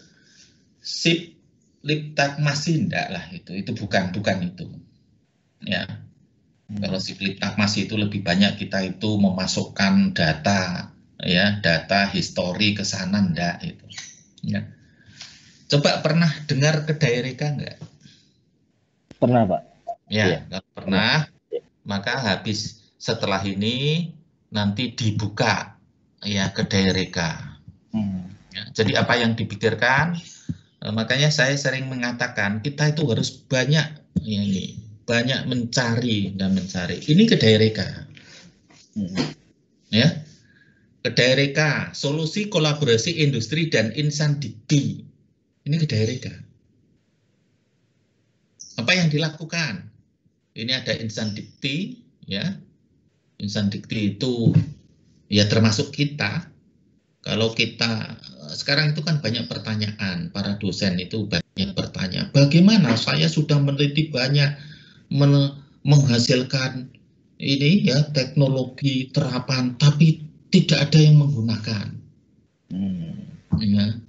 SIP Liptakmas enggak lah itu bukan itu. Ya. Kalau SIP Liptakmas itu lebih banyak kita itu memasukkan data, ya, data histori ke sana enggak itu. Ya. Coba pernah dengar Kedai Reka enggak? Pernah, Pak. Ya, kalau pernah, maka habis setelah ini nanti dibuka ya Kedai Reka. Ya, jadi apa yang dipikirkan? Makanya saya sering mengatakan kita itu harus banyak mencari dan mencari. Ini Kedai Reka. Ya. Kedai Reka, solusi kolaborasi industri dan insan dikti. Ini Kedai Reka. Apa yang dilakukan? Ini ada insan dikti, ya. Insan dikti itu ya termasuk kita. Kalau kita sekarang itu kan banyak pertanyaan, para dosen itu banyak bertanya, bagaimana saya sudah meneliti banyak menghasilkan ini ya teknologi terapan, tapi tidak ada yang menggunakan. Ya.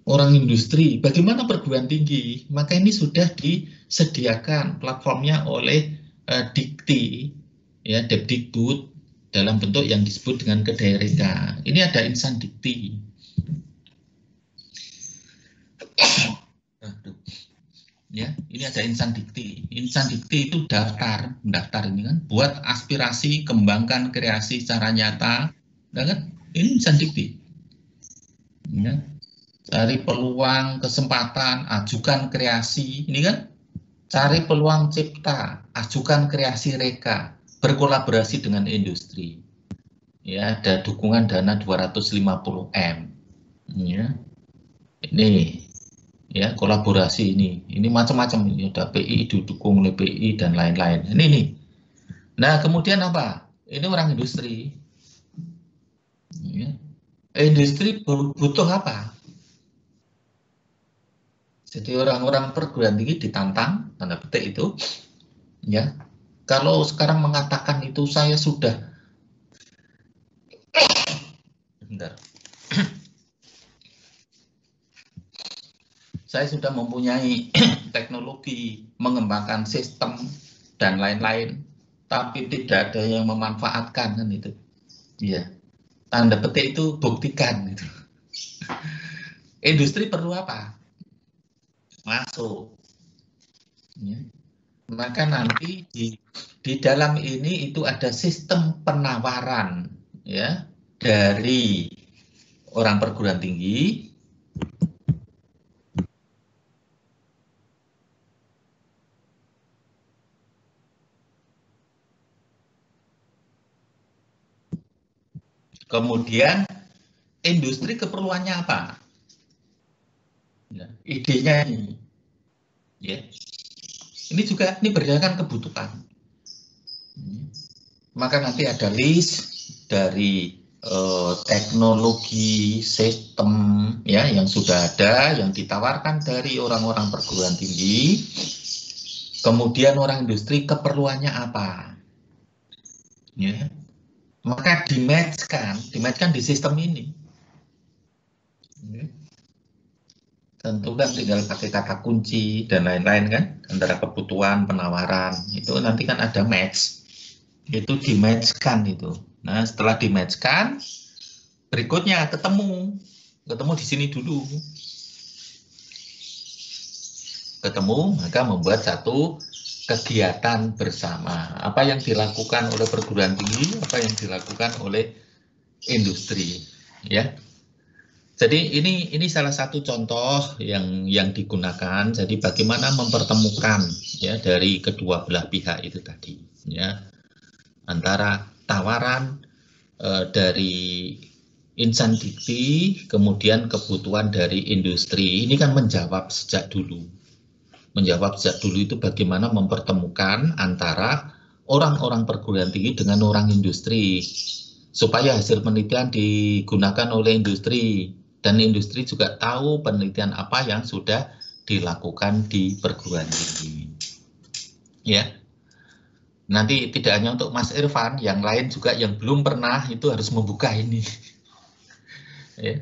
Orang industri, bagaimana perguruan tinggi? Maka ini sudah disediakan platformnya oleh Dikti, ya Depdikbud, dalam bentuk yang disebut dengan Kedai Reka. Ini ada insan dikti. Ya, ini ada insan dikti. Insan dikti itu mendaftar ini kan, buat aspirasi, kembangkan kreasi secara nyata, kan? Ini insan dikti. Ya. Cari peluang, kesempatan, ajukan kreasi, ini kan? Cari peluang cipta, ajukan kreasi Reka, berkolaborasi dengan industri. Ya, ada dukungan dana 250 M. Ya. Ini ya, kolaborasi ini macam-macam, ini ada PI didukung oleh PI dan lain-lain. Ini nih. Nah, kemudian apa? Ini orang industri. Ya. Industri butuh apa? Jadi orang-orang perguruan tinggi ditantang, tanda petik itu, ya. Kalau sekarang mengatakan itu saya sudah, bentar. Saya sudah mempunyai teknologi, mengembangkan sistem dan lain-lain, tapi tidak ada yang memanfaatkan kan itu. Iya. Tanda petik itu buktikan gitu. Industri perlu apa? Masuk. Ya. Maka nanti di dalam ini itu ada sistem penawaran ya dari orang perguruan tinggi kemudian industri keperluannya apa? Ya, idenya ini, ya. Ini juga ini berdasarkan kebutuhan. Maka nanti ada list dari teknologi sistem ya yang sudah ada yang ditawarkan dari orang-orang perguruan tinggi. Kemudian orang industri keperluannya apa? Ya. Maka dimatchkan di sistem ini. Tentu kan tinggal pakai kata kunci dan lain-lain kan antara kebutuhan penawaran itu nanti kan ada match, itu dimatchkan itu. Nah setelah dimatchkan berikutnya ketemu di sini dulu, ketemu maka membuat satu kegiatan bersama. Apa yang dilakukan oleh perguruan tinggi, apa yang dilakukan oleh industri, ya. Jadi ini salah satu contoh yang digunakan. Jadi bagaimana mempertemukan ya dari kedua belah pihak itu tadi, ya, antara tawaran dari insan dikti, kemudian kebutuhan dari industri. Ini kan menjawab sejak dulu itu bagaimana mempertemukan antara orang-orang perguruan tinggi dengan orang industri supaya hasil penelitian digunakan oleh industri dan industri juga tahu penelitian apa yang sudah dilakukan di perguruan tinggi. Ya. Nanti tidak hanya untuk Mas Irfan, yang lain juga yang belum pernah itu harus membuka ini. Ya.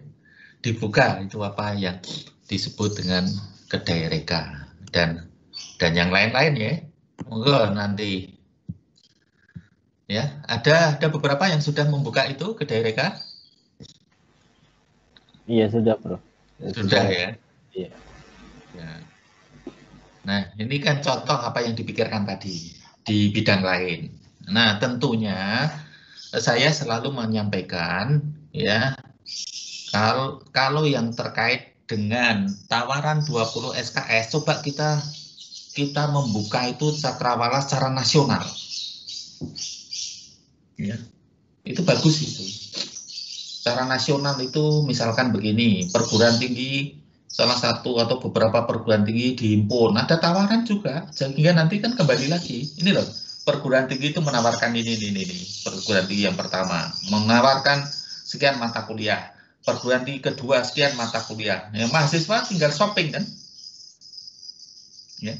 Dibuka itu apa yang disebut dengan kedai reka dan yang lain-lain ya. Monggo nanti. Ya, ada beberapa yang sudah membuka itu kedai reka. Iya sudah bro. Sudah ya. Iya. Ya. Nah ini kan contoh apa yang dipikirkan tadi di bidang lain. Nah tentunya saya selalu menyampaikan ya kalau yang terkait dengan tawaran 20 SKS coba kita membuka itu cakrawala secara nasional. Ya. Itu bagus itu. Secara nasional itu misalkan begini, perguruan tinggi salah satu atau beberapa perguruan tinggi dihimpun, ada tawaran juga, sehingga nanti kan kembali lagi, ini loh, perguruan tinggi itu menawarkan ini, perguruan tinggi yang pertama, menawarkan sekian mata kuliah, perguruan tinggi kedua sekian mata kuliah, ya, mahasiswa tinggal shopping kan, ya,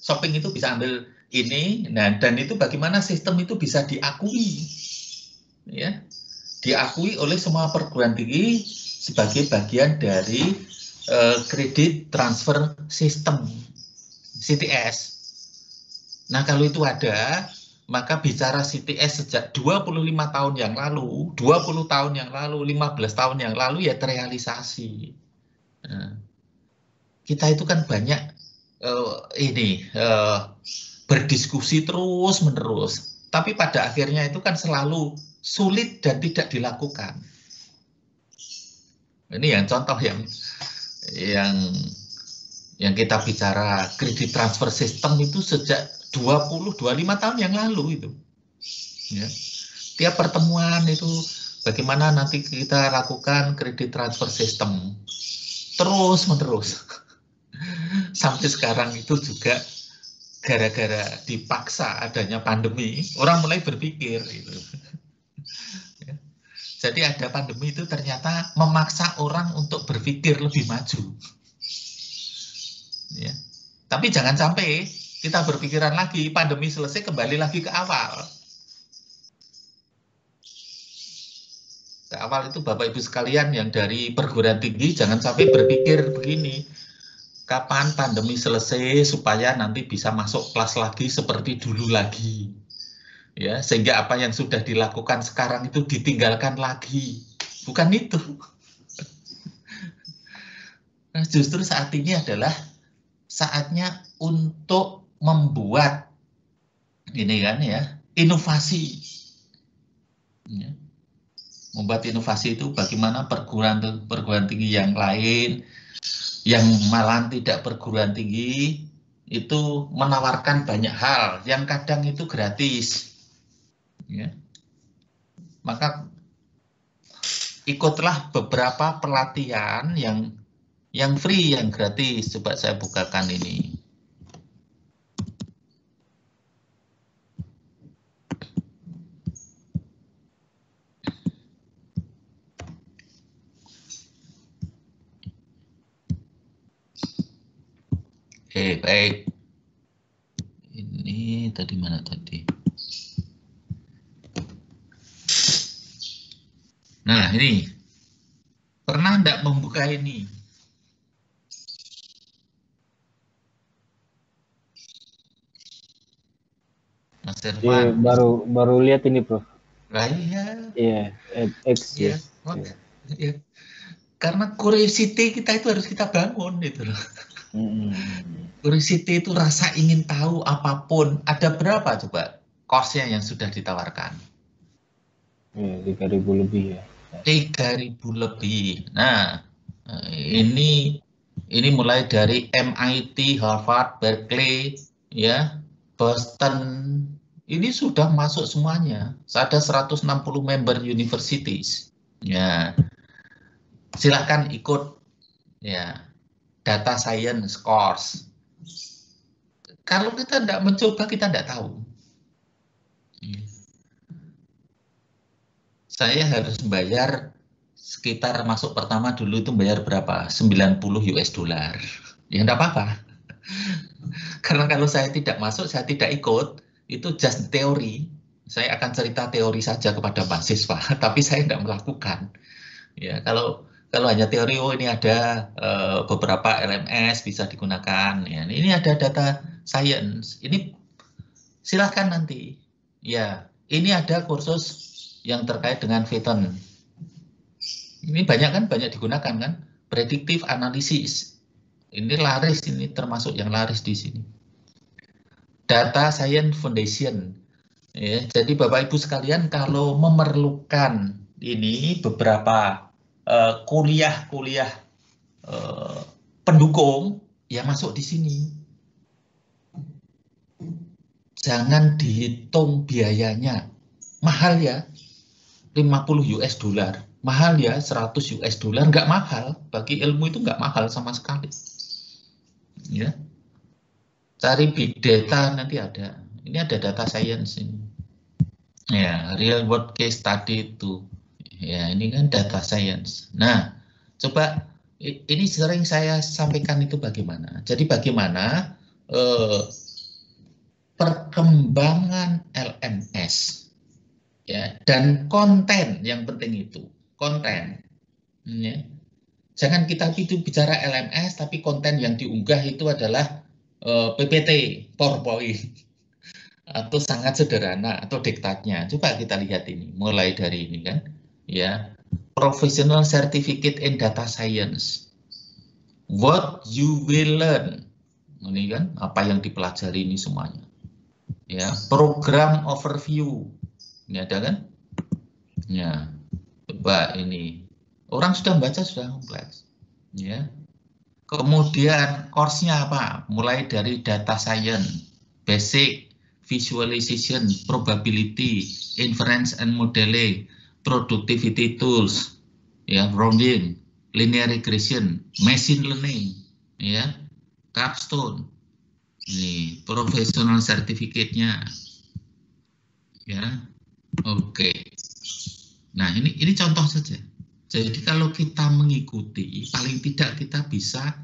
shopping itu bisa ambil ini, nah dan itu bagaimana sistem itu bisa diakui, ya, diakui oleh semua perguruan tinggi sebagai bagian dari kredit transfer system CTS. Nah kalau itu ada, maka bicara CTS sejak 25 tahun yang lalu, 20 tahun yang lalu, 15 tahun yang lalu ya terrealisasi. Nah, kita itu kan banyak berdiskusi terus menerus, tapi pada akhirnya itu kan selalu sulit dan tidak dilakukan. Ini yang contoh yang kita bicara kredit transfer system itu sejak 20-25 tahun yang lalu itu. Ya. Tiap pertemuan itu bagaimana nanti kita lakukan kredit transfer system terus menerus. sampai sekarang itu juga gara-gara dipaksa adanya pandemi, orang mulai berpikir gitu. Jadi ada pandemi itu ternyata memaksa orang untuk berpikir lebih maju. Ya. Tapi jangan sampai kita berpikiran lagi, pandemi selesai kembali lagi ke awal. Ke awal itu Bapak Ibu sekalian yang dari perguruan tinggi jangan sampai berpikir begini, kapan pandemi selesai supaya nanti bisa masuk kelas lagi seperti dulu lagi. Ya, sehingga apa yang sudah dilakukan sekarang itu ditinggalkan lagi. Bukan itu. Nah, justru saat ini adalah saatnya untuk membuat ini kan ya, inovasi. Ya. Membuat inovasi itu bagaimana perguruan tinggi yang lain, yang malah tidak perguruan tinggi, itu menawarkan banyak hal, yang kadang itu gratis. Ya. Maka ikutlah beberapa pelatihan yang free, yang gratis. Coba saya bukakan ini. Baik. Ini tadi mana tadi? Nah, ini. Pernah enggak membuka ini? Mas Irfan. Baru lihat ini, Prof. Nah, iya. Iya, X ya. Iya. Karena curiosity kita itu harus kita bangun gitu loh. Curiosity itu rasa ingin tahu apapun. Ada berapa coba course-nya yang sudah ditawarkan? 3.000 lebih ya. 3.000 lebih. Nah, ini mulai dari MIT, Harvard, Berkeley, ya, Boston. Ini sudah masuk semuanya. Ada 160 member universities. Ya, silakan ikut. Ya, data science course. Kalau kita tidak mencoba, kita tidak tahu. Saya harus bayar sekitar masuk pertama dulu itu bayar berapa? 90 US dollar. Ya enggak apa-apa. Karena kalau saya tidak masuk, saya tidak ikut, itu just teori. Saya akan cerita teori saja kepada mahasiswa, tapi saya tidak melakukan. Ya, kalau hanya teori, oh ini ada beberapa LMS bisa digunakan. Ya, ini ada data science. Ini silahkan nanti. Ya, ini ada kursus yang terkait dengan Python. Ini banyak digunakan kan? Predictive analysis. Ini laris, ini termasuk yang laris di sini. Data Science Foundation. Ya, jadi Bapak Ibu sekalian kalau memerlukan ini beberapa kuliah-kuliah pendukung, ya masuk di sini. Jangan dihitung biayanya. Mahal ya, 50 US dollar. Mahal ya, 100 US dollar. Nggak mahal. Bagi ilmu itu nggak mahal sama sekali. Ya. Cari big data nanti ada. Ini ada data science ini. Ya, real world case study itu. Ya, ini kan data science. Nah, coba ini sering saya sampaikan itu bagaimana. Jadi bagaimana perkembangan LMS ya, dan konten yang penting itu. Konten. Ya. Jangan kita itu bicara LMS tapi konten yang diunggah itu adalah PPT, PowerPoint, atau sangat sederhana, atau diktatnya. Coba kita lihat ini, mulai dari ini kan, ya, Professional Certificate in Data Science. What you will learn, ini kan, apa yang dipelajari ini semuanya. Ya, program overview, ini ada kan? Ya, coba ini, orang sudah membaca sudah kompleks, ya. Kemudian course-nya apa? Mulai dari data science, basic, visualization, probability, inference and modeling, productivity tools, ya, rounding, linear regression, machine learning, ya, capstone, ini professional certificate-nya, ya, oke. Nah ini contoh saja. Jadi kalau kita mengikuti, paling tidak kita bisa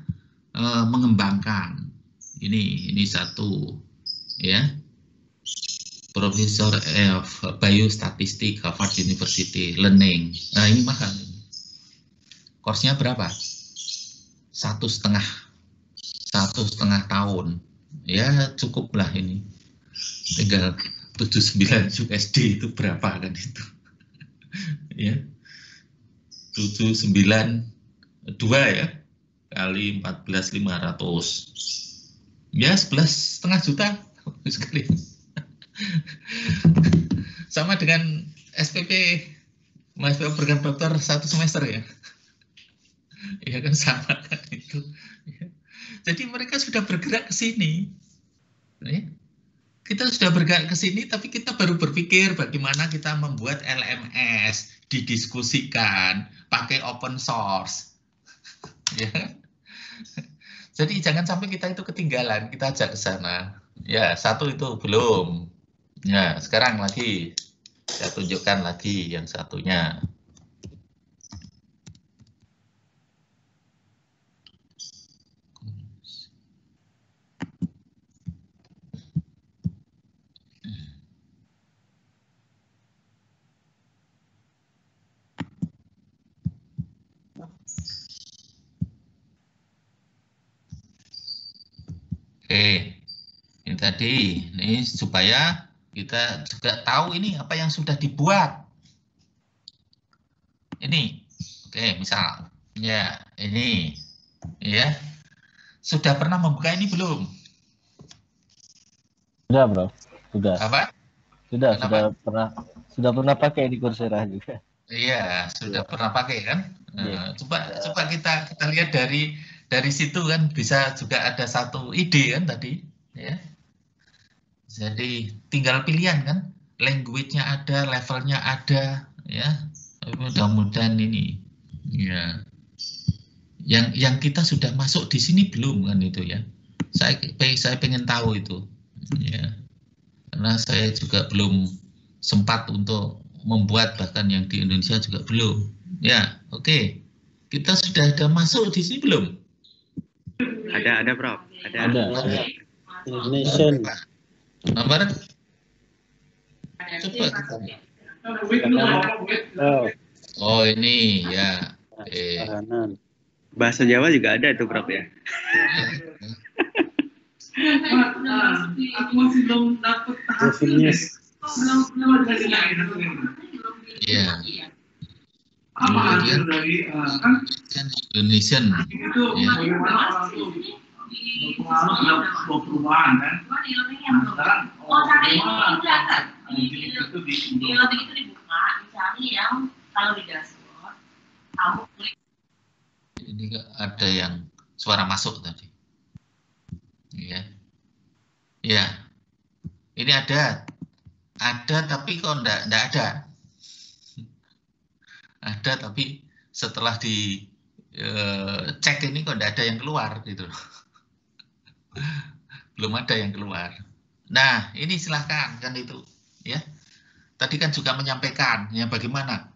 mengembangkan. Ini satu, ya. Profesor Biostatistik Harvard University Learning. Nah ini mahal. Course-nya berapa? 1,5 tahun. Ya cukuplah ini. Tinggal 79 USD itu berapa kan itu? Ya. 792 ya kali 14.500 ya 11,5 juta sekali. Sama dengan SPP mahasiswa program dokter 1 semester ya. Ya kan sama kan itu. Jadi mereka sudah bergerak ke sini. Kita sudah bergerak ke sini, tapi kita baru berpikir bagaimana kita membuat LMS, didiskusikan, pakai open source. Ya. Jadi jangan sampai kita itu ketinggalan, kita ajak ke sana. Ya, satu itu belum. Ya, sekarang lagi saya tunjukkan lagi yang satunya. Oke, ini tadi, ini supaya kita juga tahu ini apa yang sudah dibuat. Ini, oke, misal, ya ini, ya, sudah pernah membuka ini belum? Sudah, bro. Sudah. Apa? Sudah pernah pakai di Coursera juga. Iya, sudah pernah pakai kan? Coba kita lihat dari situ kan bisa juga ada satu ide kan tadi, ya. Jadi tinggal pilihan kan, language-nya ada, levelnya ada, ya. Mudah-mudahan ini, ya. Yang kita sudah masuk di sini belum kan itu ya? Saya pengen tahu itu, ya. Karena saya juga belum sempat untuk membuat, bahkan yang di Indonesia juga belum. Ya, oke. Kita sudah ada masuk di sini belum? Ada, Prof. Ada. Indonesian. Nomor? Coba. Oh, ini ya. Bahasa Jawa juga ada itu, Prof ya. Aku masih belum dapat Iya. Kemudian kan Indonesian, ya. perubahan kan. Oh, tapi itu kelihatan. Di loading itu dibuka, misalnya yang kalau di dashboard, kamu klik. Ini ada yang suara masuk tadi. Ya. Ya. Ini ada tapi kok enggak ada. Ada tapi setelah di cek ini kok enggak ada yang keluar gitu. Belum ada yang keluar. Nah, ini silahkan kan itu, ya. Tadi kan juga menyampaikan ya bagaimana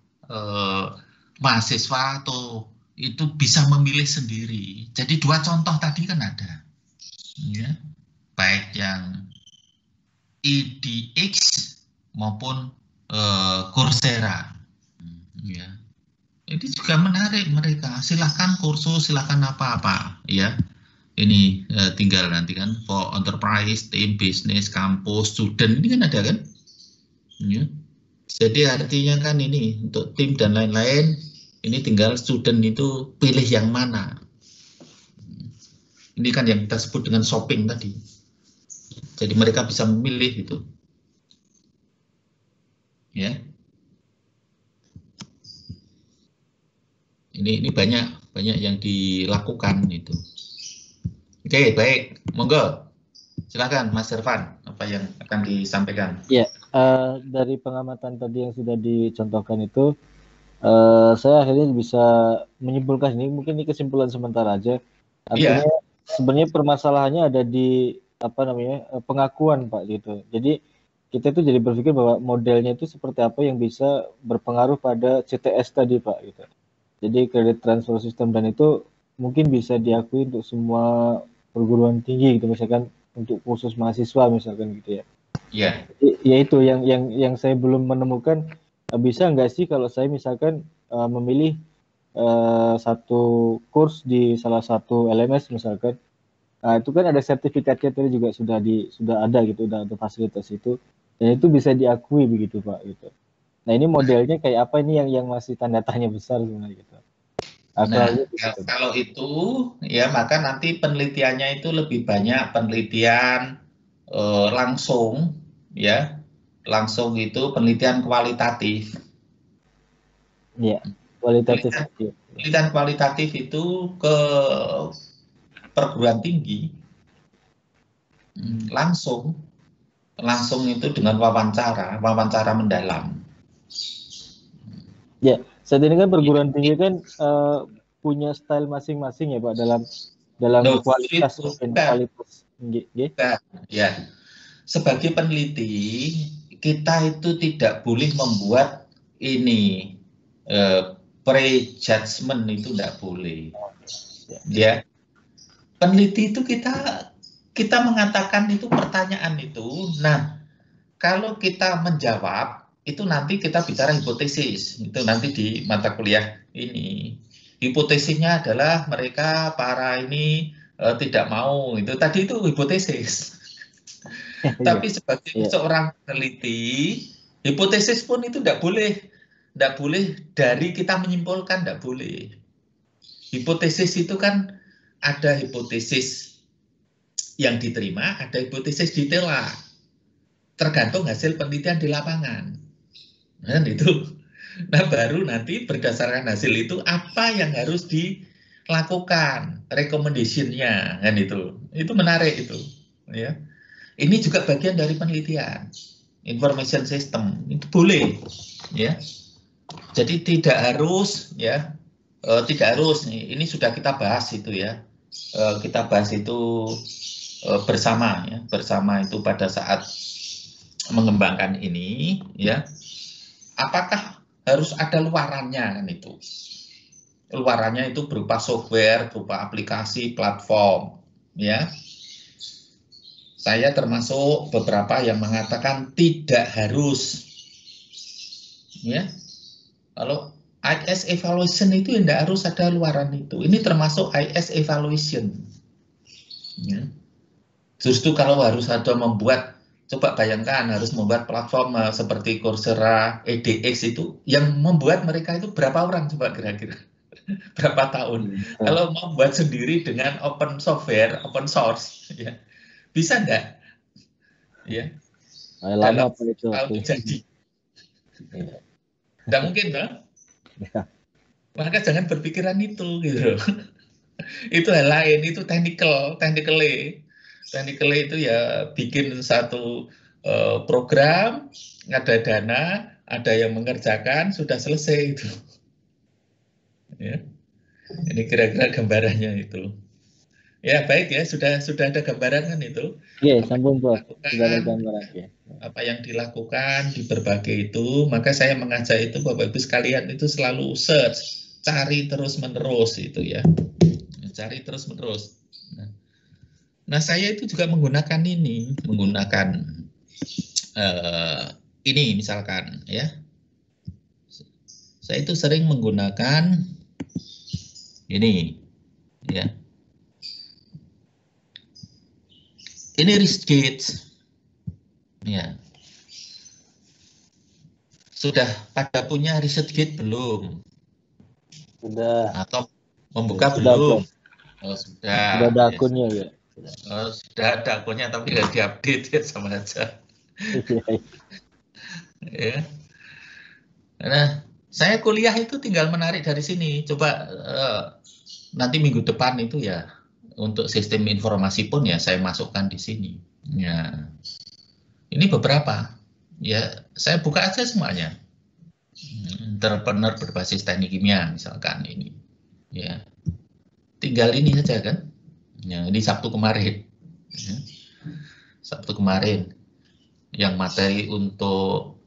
mahasiswa atau itu bisa memilih sendiri. Jadi 2 contoh tadi kan ada, ya, baik yang EDX maupun Coursera, ya. Ini juga menarik mereka. Silahkan kursus, silahkan apa-apa, ya. Ini tinggal nanti kan for enterprise, tim, bisnis, kampus, student ini kan ada kan, ya. Jadi artinya kan ini untuk tim dan lain-lain. Ini tinggal student itu pilih yang mana. Ini kan yang kita sebut dengan shopping tadi. Jadi mereka bisa memilih itu, ya. Ini banyak yang dilakukan itu. Oke, baik, monggo, silakan Mas Irfan, apa yang akan disampaikan? Ya, dari pengamatan tadi yang sudah dicontohkan itu, saya akhirnya bisa menyimpulkan ini, mungkin ini kesimpulan sementara aja. Artinya sebenarnya permasalahannya ada di apa namanya pengakuan Pak gitu. Jadi kita itu jadi berpikir bahwa modelnya itu seperti apa yang bisa berpengaruh pada CTS tadi Pak gitu. Jadi credit transfer system dan itu mungkin bisa diakui untuk semua perguruan tinggi gitu misalkan untuk khusus mahasiswa misalkan gitu ya. Ya. Ya itu yang saya belum menemukan bisa nggak sih kalau saya misalkan memilih satu kurs di salah satu LMS misalkan. Nah, itu kan ada sertifikatnya tadi juga sudah ada gitu, udah ada fasilitas itu. Dan itu bisa diakui begitu Pak gitu. Nah, ini modelnya kayak apa ini yang masih tanda tanya besar sebenarnya gitu. Nah, kalau itu ya maka nanti penelitiannya itu lebih banyak penelitian langsung ya. Langsung itu penelitian kualitatif. Ya, kualitatif. Penelitian kualitatif itu ke perguruan tinggi langsung itu dengan wawancara mendalam. Ya, saat ini kan perguruan tinggi kan punya style masing-masing ya Pak dalam kualitas kualitas. Ya, sebagai peneliti kita itu tidak boleh membuat ini prejudgment itu tidak boleh. Ya, peneliti itu kita mengatakan itu pertanyaan itu. Nah, kalau kita menjawab itu nanti kita bicara hipotesis. Itu nanti di mata kuliah ini. Hipotesisnya adalah mereka para ini tidak mau. Itu tadi itu hipotesis. Tapi sebagai seorang peneliti, hipotesis pun itu tidak boleh dari kita menyimpulkan, tidak boleh. Hipotesis itu kan ada hipotesis yang diterima, ada hipotesis ditolak. Tergantung hasil penelitian di lapangan. Nah, itu. Nah, baru nanti berdasarkan hasil itu apa yang harus dilakukan, recommendation-nya kan itu. Itu menarik itu, ya. Ini juga bagian dari penelitian. Information system itu boleh, ya. Jadi tidak harus ya. Tidak harus, ini sudah kita bahas itu ya. Kita bahas itu bersama ya, bersama itu pada saat mengembangkan ini ya. Apakah harus ada luarannya kan itu? Luarannya itu berupa software, berupa aplikasi, platform ya. Saya termasuk beberapa yang mengatakan tidak harus ya. Kalau IS evaluation itu tidak harus ada luaran itu. Ini termasuk IS evaluation. Ya. Justru kalau harus ada membuat, coba bayangkan harus membuat platform seperti Coursera, edX itu, yang membuat mereka itu berapa orang coba kira-kira? Berapa tahun? Kalau mau buat sendiri dengan open software, open source, ya bisa enggak? Ya. Lama apa itu? Tahun jadi. Tidak mungkin, kan? Ya. Maka jangan berpikiran itu gitu. Itu hal lain, itu technically itu ya bikin satu program, ada dana, ada yang mengerjakan, sudah selesai itu. Ya. Ini kira-kira gambarannya itu. Ya baik ya, sudah ada gambaran kan itu. Iya, sambung Prof. Sudah ada gambaran ya. Apa yang dilakukan di berbagai itu, maka saya mengajak itu Bapak Ibu sekalian itu selalu search, cari terus-menerus itu ya. Cari terus-menerus. Nah, saya itu juga menggunakan ini, ini misalkan ya. Saya itu sering menggunakan ini ya. Ini ResearchGate. Ya. Sudah pada punya ResearchGate belum? Sudah. Atau membuka belum? Oh, sudah. Sudah ada akunnya ya. Sudah ada akunnya tapi nggak diupdate ya sama aja. Ya. Nah, saya kuliah itu tinggal menarik dari sini. Coba nanti minggu depan itu ya untuk sistem informasi pun ya saya masukkan di sini. Ya. Ini beberapa, ya saya buka aja semuanya. Entrepreneur berbasis teknik kimia misalkan ini, ya tinggal ini saja kan, Ya, ini Sabtu kemarin. Ya. Sabtu kemarin. Yang materi untuk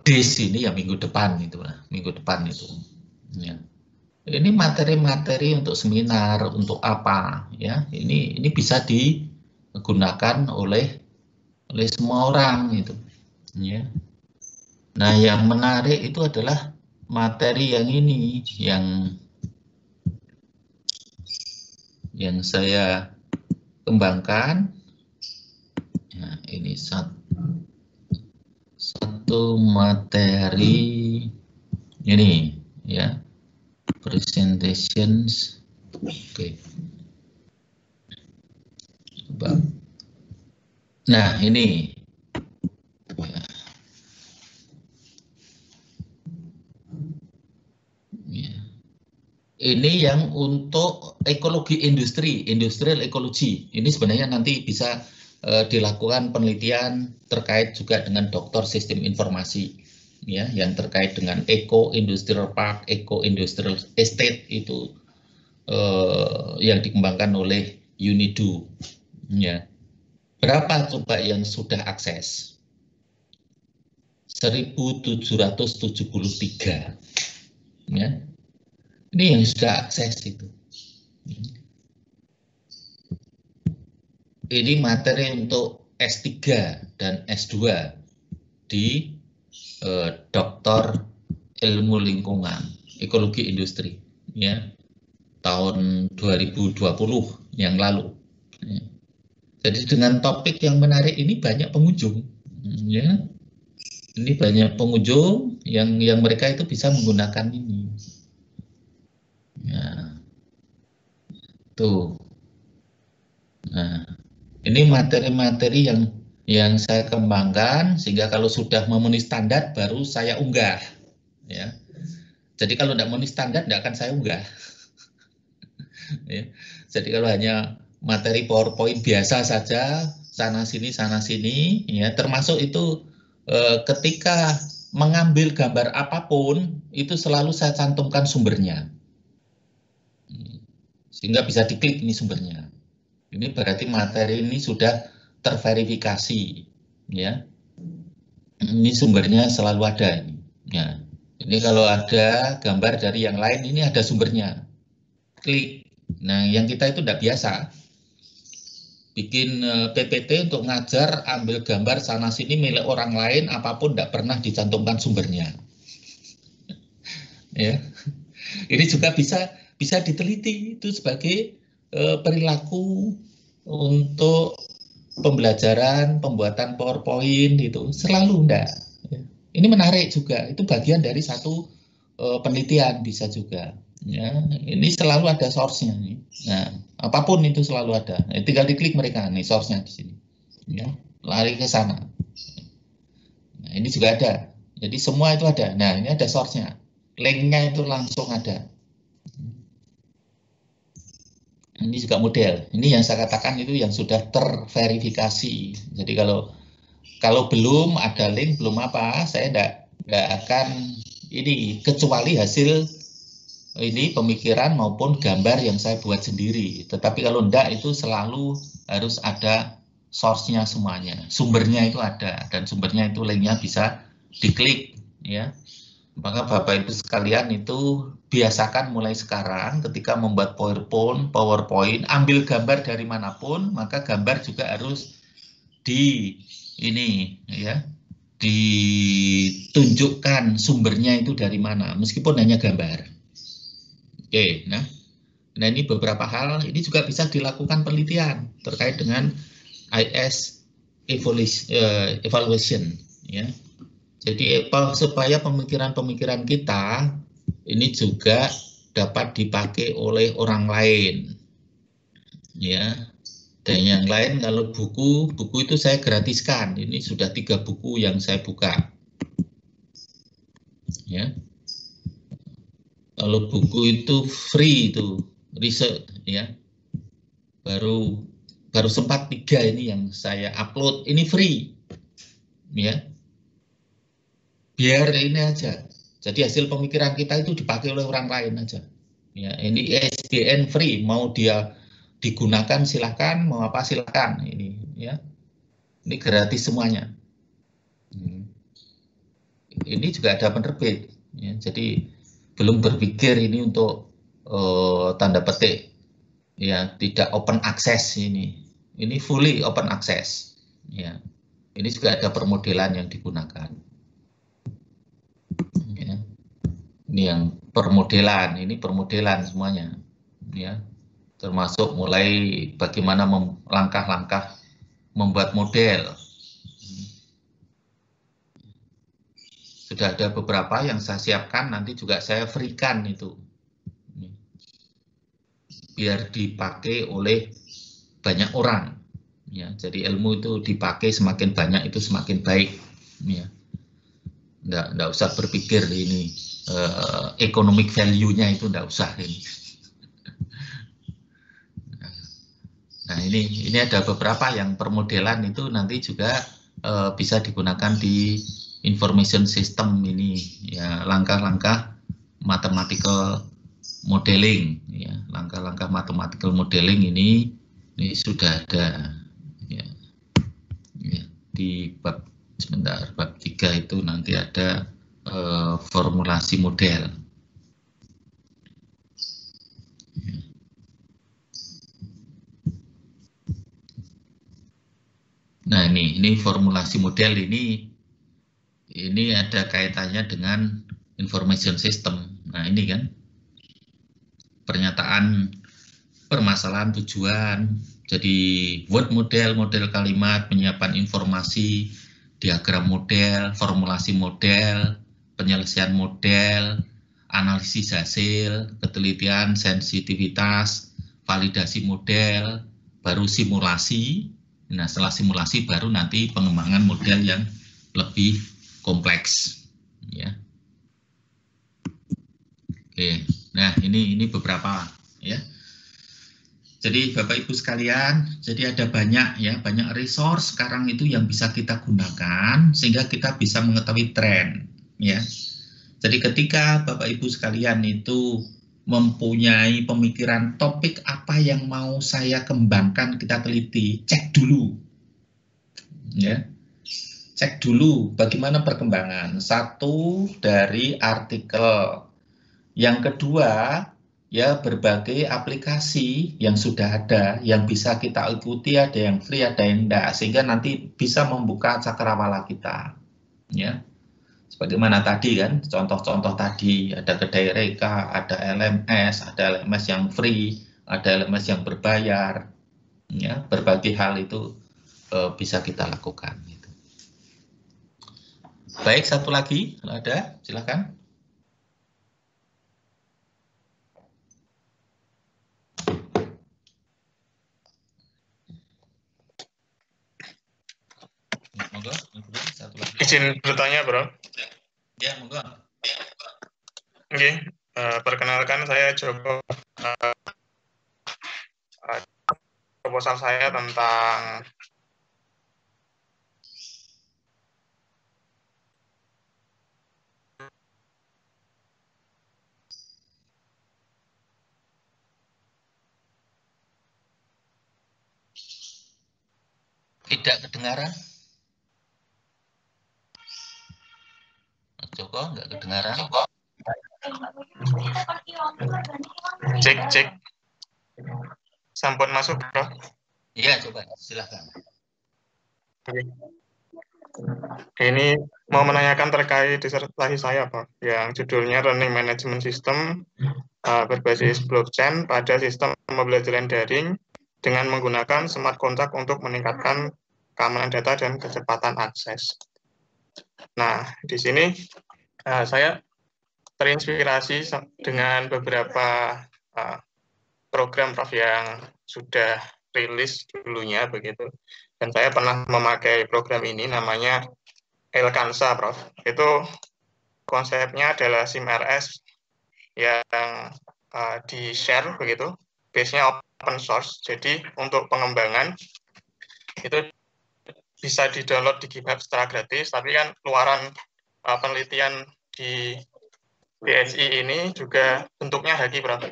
DIS ini ya minggu depan itu, minggu depan itu. Ya. Ini materi-materi untuk seminar, untuk apa? Ya, ini bisa digunakan oleh semua orang itu. Ya. Nah, yang menarik itu adalah materi yang ini, yang saya kembangkan. Nah, ini satu materi ini ya, presentations. Oke. Coba. Nah, ini ya. Ini yang untuk ekologi industri, industrial ecology. Ini sebenarnya nanti bisa dilakukan penelitian terkait juga dengan doktor sistem informasi, ya, yang terkait dengan eco industrial park, eco industrial estate itu yang dikembangkan oleh UNIDO. Ya. Berapa coba yang sudah akses? 1.773. Ya. Ini yang sudah akses itu. Ini materi untuk S3 dan S2 di Doktor Ilmu Lingkungan, Ekologi Industri, ya, tahun 2020 yang lalu. Ya. Jadi dengan topik yang menarik ini banyak pengunjung, ya. Ini banyak pengunjung yang mereka itu bisa menggunakan ini. Ya. Tuh. Nah, ini materi-materi yang saya kembangkan sehingga kalau sudah memenuhi standar baru saya unggah, ya. Jadi kalau tidak memenuhi standar tidak akan saya unggah. Ya. Jadi kalau hanya materi PowerPoint biasa saja, sana sini, ya, termasuk itu ketika mengambil gambar apapun itu selalu saya cantumkan sumbernya, sehingga bisa diklik ini sumbernya. Ini berarti materi ini sudah terverifikasi, ya. Ini sumbernya selalu ada ini. Ya. Ini kalau ada gambar dari yang lain, ini ada sumbernya. Klik. Nah, yang kita itu tidak biasa. Bikin PPT untuk ngajar, ambil gambar sana sini milik orang lain, apapun tidak pernah dicantumkan sumbernya. Ya. Ini juga bisa diteliti itu sebagai perilaku untuk pembelajaran, pembuatan PowerPoint itu selalu enggak. Ini menarik juga, itu bagian dari satu penelitian bisa juga. Ya, ini selalu ada source-nya. Nah, apapun itu selalu ada. Tinggal diklik mereka nih source-nya di sini. Ya, lari ke sana. Nah, ini juga ada. Jadi semua itu ada. Nah, ini ada source-nya. Link-nya itu langsung ada. Ini juga model. Ini yang saya katakan itu yang sudah terverifikasi. Jadi kalau belum ada link, belum apa, saya tidak akan ini kecuali hasil ini pemikiran maupun gambar yang saya buat sendiri. Tetapi kalau enggak itu selalu harus ada source-nya semuanya. Sumbernya itu ada dan sumbernya itu linknya bisa diklik, ya. Maka Bapak Ibu sekalian itu biasakan mulai sekarang ketika membuat PowerPoint, ambil gambar dari manapun, maka gambar juga harus ditunjukkan sumbernya itu dari mana, meskipun hanya gambar. Oke, nah ini beberapa hal, ini juga bisa dilakukan penelitian terkait dengan IS evaluation, ya. Jadi supaya pemikiran-pemikiran kita ini juga dapat dipakai oleh orang lain, ya. Dan yang lain kalau buku itu saya gratiskan. Ini sudah 3 buku yang saya buka, ya. Kalau buku itu free itu research, ya. Baru sempat 3 ini yang saya upload, ini free, ya. Biar ini aja. Jadi hasil pemikiran kita itu dipakai oleh orang lain aja. Ya, ini ISBN free, mau dia digunakan silakan, mau apa silakan ini ya. Ini gratis semuanya. Ini juga ada penerbit ya. Jadi belum berpikir ini untuk tanda petik ya, tidak open access ini. Ini fully open access ya. Ini juga ada permodelan yang digunakan. Ya. Ini yang permodelan, ini permodelan semuanya ya. Termasuk mulai bagaimana langkah-langkah membuat model. Sudah ada beberapa yang saya siapkan, nanti juga saya free-kan itu. Biar dipakai oleh banyak orang. Ya, jadi ilmu itu dipakai semakin banyak itu semakin baik. Ya. Nggak usah berpikir ini economic value-nya itu nggak usah ini. Nah ini ada beberapa yang permodelan itu nanti juga bisa digunakan di information system ini ya, langkah-langkah mathematical modeling ya, langkah-langkah mathematical modeling ini sudah ada ya, di bab sebentar bab 3 itu nanti ada formulasi model. Nah ini formulasi model ini ada kaitannya dengan information system. Nah ini kan pernyataan permasalahan tujuan. Jadi word model, model kalimat, penyiapan informasi, diagram model, formulasi model, penyelesaian model, analisis hasil, ketelitian, sensitivitas, validasi model, baru simulasi. Nah, setelah simulasi baru nanti pengembangan model yang lebih kompleks, ya. Oke, nah ini beberapa, ya. Jadi Bapak Ibu sekalian, jadi ada banyak resource sekarang itu yang bisa kita gunakan sehingga kita bisa mengetahui tren, ya. Jadi ketika Bapak Ibu sekalian itu mempunyai pemikiran topik apa yang mau saya kembangkan, kita teliti, cek dulu. Ya. Cek dulu bagaimana perkembangan. Satu dari artikel. Yang kedua, ya berbagai aplikasi yang sudah ada, yang bisa kita ikuti, ada yang free, ada yang enggak, sehingga nanti bisa membuka cakrawala kita. Ya. Sebagaimana tadi kan, contoh-contoh tadi, ada Kedai Reka, ada LMS yang free, ada LMS yang berbayar, ya, berbagai hal itu bisa kita lakukan. Gitu. Baik, satu lagi, kalau ada, silakan. Monggo, satu lagi. Izin bertanya, Bro. Ya, monggo. Oke, perkenalkan saya Joko. Proposal saya tentang tidak kedengaran. Joko, nggak kedengaran. Cek. Sampun masuk, Bro? Iya, coba silakan. Ini mau menanyakan terkait disertasi saya, Pak, yang judulnya Learning Management System berbasis blockchain pada sistem pembelajaran daring dengan menggunakan smart contract untuk meningkatkan keamanan data dan kecepatan akses. Nah, di sini saya terinspirasi dengan beberapa program, Prof, yang sudah rilis dulunya begitu. Dan saya pernah memakai program ini, namanya Elkansa, Prof. Itu konsepnya adalah SIMRS yang di-share begitu, base-nya open source. Jadi untuk pengembangan itu bisa di-download di GitHub secara gratis, tapi kan luaran penelitian di BSI ini juga bentuknya Haki, Prof.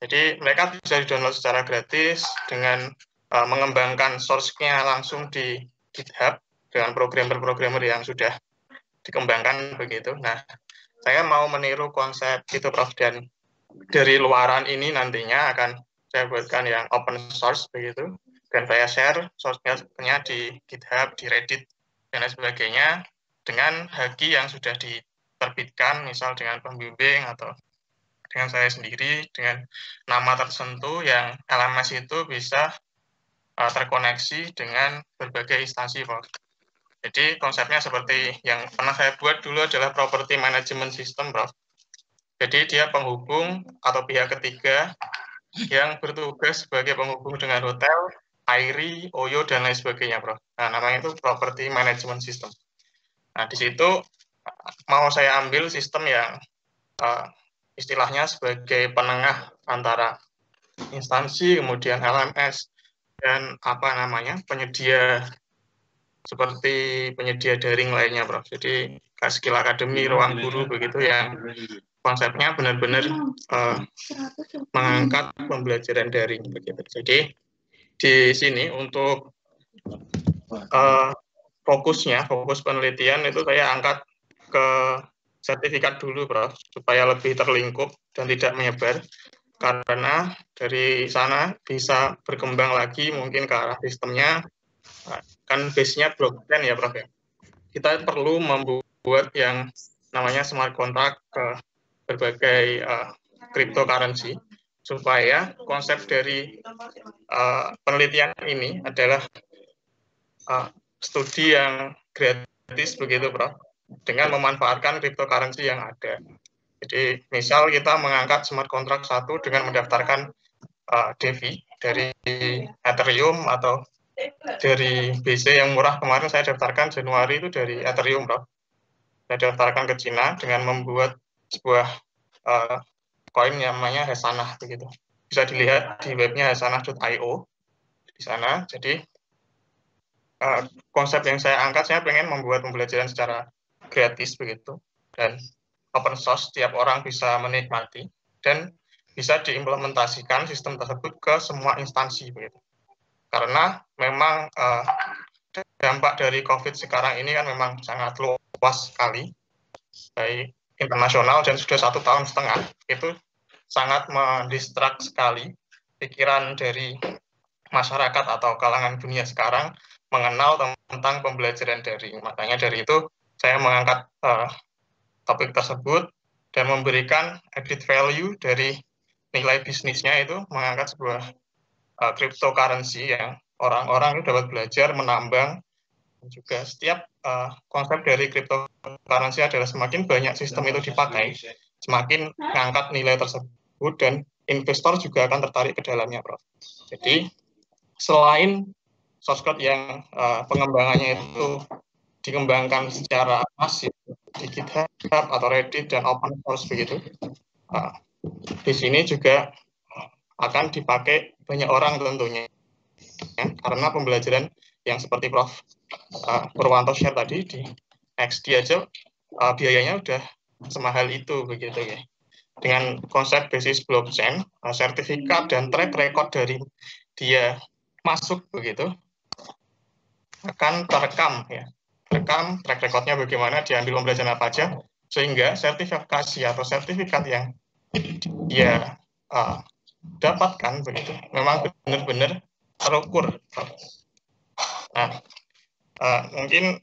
Jadi mereka bisa di-download secara gratis dengan mengembangkan source-nya langsung di GitHub dengan programmer-programmer yang sudah dikembangkan begitu. Nah, saya mau meniru konsep itu, Prof. Dan dari luaran ini nantinya akan saya buatkan yang open source begitu. Dan saya share source-nya di GitHub, di Reddit, dan lain sebagainya dengan haki yang sudah diterbitkan, misal dengan pembimbing atau dengan saya sendiri, dengan nama tertentu yang LMS itu bisa terkoneksi dengan berbagai instansi, Prof. Jadi konsepnya seperti yang pernah saya buat dulu adalah property management system, Prof. Jadi dia penghubung atau pihak ketiga yang bertugas sebagai penghubung dengan hotel, AIRI, OYO, dan lain sebagainya, Prof. Nah, namanya itu property management system. Nah, di situ mau saya ambil sistem yang istilahnya sebagai penengah antara instansi, kemudian LMS, dan penyedia seperti penyedia daring lainnya, Prof. Jadi Skill Academy, Ruang Guru begitu yang konsepnya benar-benar mengangkat pembelajaran daring begitu. Jadi di sini untuk fokus penelitian itu saya angkat ke sertifikat dulu, Prof, supaya lebih terlingkup dan tidak menyebar. Karena dari sana bisa berkembang lagi mungkin ke arah sistemnya. Kan base-nya blockchain ya, Prof. Kita perlu membuat yang namanya smart contract ke berbagai cryptocurrency supaya konsep dari penelitian ini adalah studi yang gratis begitu, Prof, dengan memanfaatkan cryptocurrency yang ada. Jadi misal kita mengangkat smart contract satu dengan mendaftarkan DeFi dari Ethereum atau dari BC yang murah kemarin saya daftarkan Januari itu dari Ethereum, Prof. Saya daftarkan ke Cina dengan membuat sebuah koin yang namanya Hesanah begitu. Bisa dilihat di webnya hesanah.io di sana. Jadi konsep yang saya angkat, saya pengen membuat pembelajaran secara gratis begitu dan open source, setiap orang bisa menikmati dan bisa diimplementasikan sistem tersebut ke semua instansi begitu. Karena memang dampak dari COVID sekarang ini kan memang sangat luas sekali, baik internasional dan sudah 1,5 tahun itu sangat mendistrak sekali pikiran dari masyarakat atau kalangan dunia sekarang mengenal tentang pembelajaran daring. Makanya dari itu saya mengangkat topik tersebut dan memberikan added value dari nilai bisnisnya itu mengangkat sebuah cryptocurrency yang orang-orang itu dapat belajar menambang. Juga setiap konsep dari cryptocurrency adalah semakin banyak sistem itu dipakai, semakin mengangkat nilai tersebut dan investor juga akan tertarik ke dalamnya, Prof. Jadi selain source code yang pengembangannya itu dikembangkan secara masif di GitHub atau Reddit dan open source begitu, di sini juga akan dipakai banyak orang tentunya, ya, karena pembelajaran yang seperti Prof Purwanto share tadi di XD aja biayanya udah semahal itu begitu ya. Dengan konsep basis blockchain, sertifikat dan track record dari dia masuk begitu akan terekam ya. Rekam track recordnya bagaimana, diambil pembelajaran apa aja, sehingga sertifikasi atau sertifikat yang dia dapatkan begitu memang benar-benar terukur. Nah, mungkin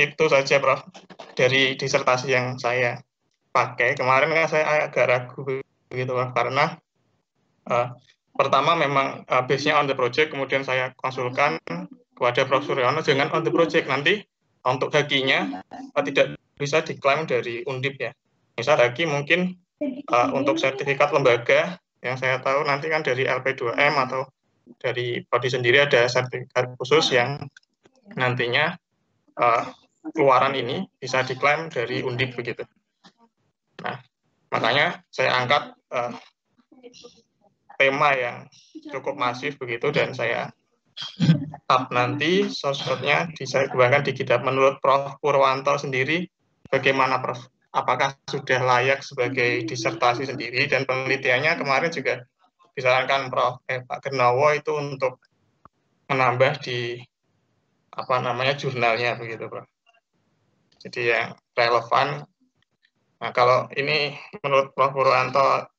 itu saja, Prof, dari disertasi yang saya pakai. Kemarin kan saya agak ragu begitu, Prof, karena pertama memang base-nya on the project, kemudian saya konsulkan kepada Prof Suryono dengan on the project. Nanti untuk hakinya tidak bisa diklaim dari Undip ya. Misal haki mungkin untuk sertifikat lembaga yang saya tahu nanti kan dari LP2M atau dari Prodi sendiri ada sertifikat khusus yang nantinya keluaran ini bisa diklaim dari Undip begitu. Nah, makanya saya angkat tema yang cukup masif begitu dan saya nanti source code-nya bisa dikembangkan di GitHub. Menurut Prof Purwanto sendiri bagaimana, Prof? apakah sudah layak sebagai disertasi sendiri, dan penelitiannya kemarin juga disarankan Pak Gernawo itu untuk menambah di jurnalnya begitu, Prof. Jadi yang relevan. Nah, kalau ini menurut Prof. Purwanto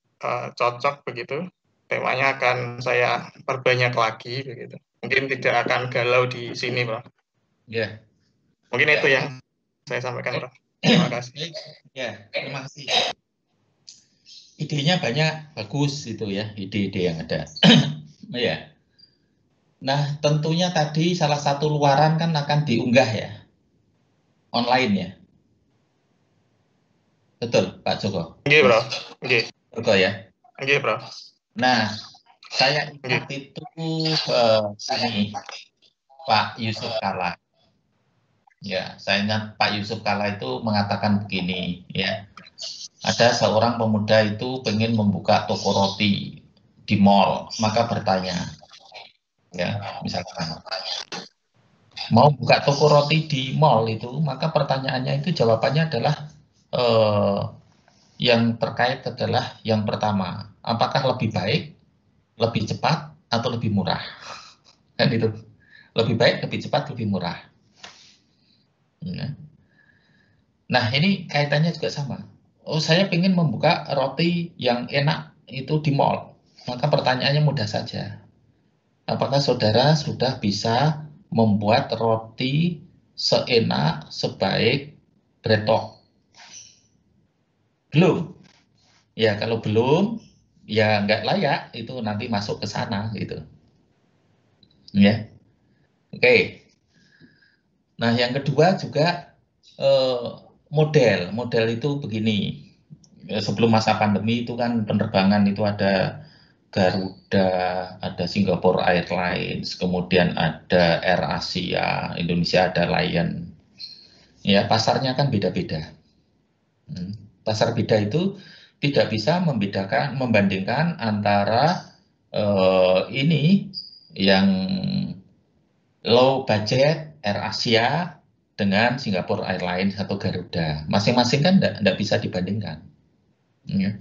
cocok begitu, temanya akan saya perbanyak lagi begitu. Mungkin tidak akan galau di sini, Prof. Ya. Mungkin itu yang saya sampaikan, Prof. Terima kasih. Ya, terima kasih. Idenya banyak, bagus itu ya, ide-ide yang ada. Ya. Nah, tentunya tadi salah satu luaran kan akan diunggah ya, online ya. Betul, Pak Joko? Oke, Bro. Oke. Betul ya? Oke, Bro. Nah, saya ingat itu ini Pak Yusuf Kalla. Ya, saya ingat Pak Yusuf Kalla itu mengatakan begini, ya. Ada seorang pemuda itu pengen membuka toko roti di mall, maka bertanya, ya, misalkan mau buka toko roti di mall itu, maka pertanyaannya itu jawabannya adalah yang terkait adalah yang pertama, apakah lebih baik, lebih cepat, atau lebih murah? Kan itu, lebih baik, lebih cepat, lebih murah. Nah, ini kaitannya juga sama. Oh, saya ingin membuka roti yang enak itu di mall. Maka pertanyaannya mudah saja. Apakah saudara sudah bisa membuat roti seenak, sebaik Bread Talk? Belum. Ya, kalau belum, ya nggak layak itu nanti masuk ke sana gitu. Ya. Oke. Nah, yang kedua juga model itu begini. Sebelum masa pandemi itu kan penerbangan itu ada Garuda, ada Singapore Airlines, kemudian ada Air Asia, Indonesia ada Lion. Ya, pasarnya kan beda-beda. Pasar beda itu tidak bisa membandingkan antara ini yang low budget Air Asia dengan Singapore Airlines atau Garuda. Masing-masing kan tidak bisa dibandingkan. Ya.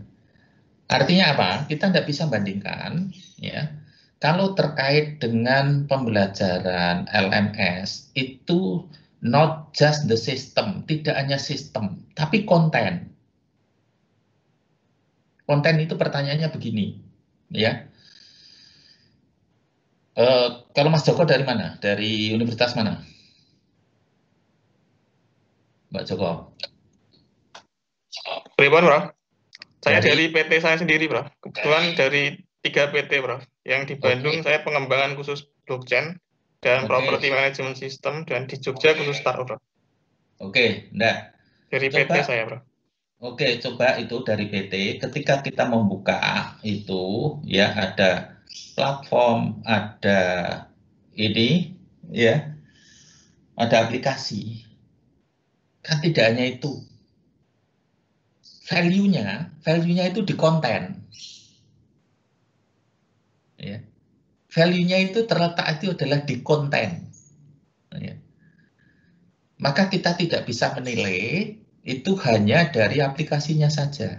Artinya apa? Kita tidak bisa bandingkan. Ya. Kalau terkait dengan pembelajaran LMS, itu not just the system, tidak hanya sistem, tapi konten. Konten itu pertanyaannya begini. Ya. Kalau Mas Joko dari mana? Dari universitas mana? Mbak Joko. Pripun, Bro? Saya dari PT saya sendiri, Bro. Kebetulan dari 3 PT, Bro. Yang di Bandung saya pengembangan khusus blockchain dan property management system, dan di Jogja khusus startup, Bro. Oke, enggak. Dari PT saya, Bro. Oke, coba itu dari PT. Ketika kita membuka itu, ya ada platform, ada ini, ya, ada aplikasi. Kan tidak hanya itu. Value-nya itu di konten. Ya. Value-nya itu terletak itu adalah di konten. Ya. Maka kita tidak bisa menilai itu hanya dari aplikasinya saja.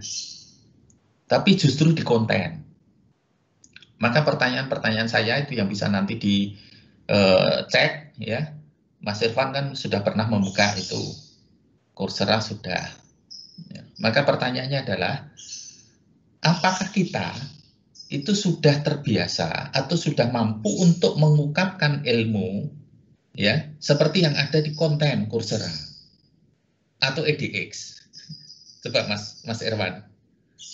Tapi justru di konten. Maka pertanyaan-pertanyaan saya itu yang bisa nanti dicek, ya. Mas Irfan kan sudah pernah membuka itu. Coursera sudah. Ya. Maka pertanyaannya adalah, apakah kita itu sudah terbiasa atau sudah mampu untuk mengungkapkan ilmu, ya, seperti yang ada di konten Coursera atau edX? Coba Mas Irfan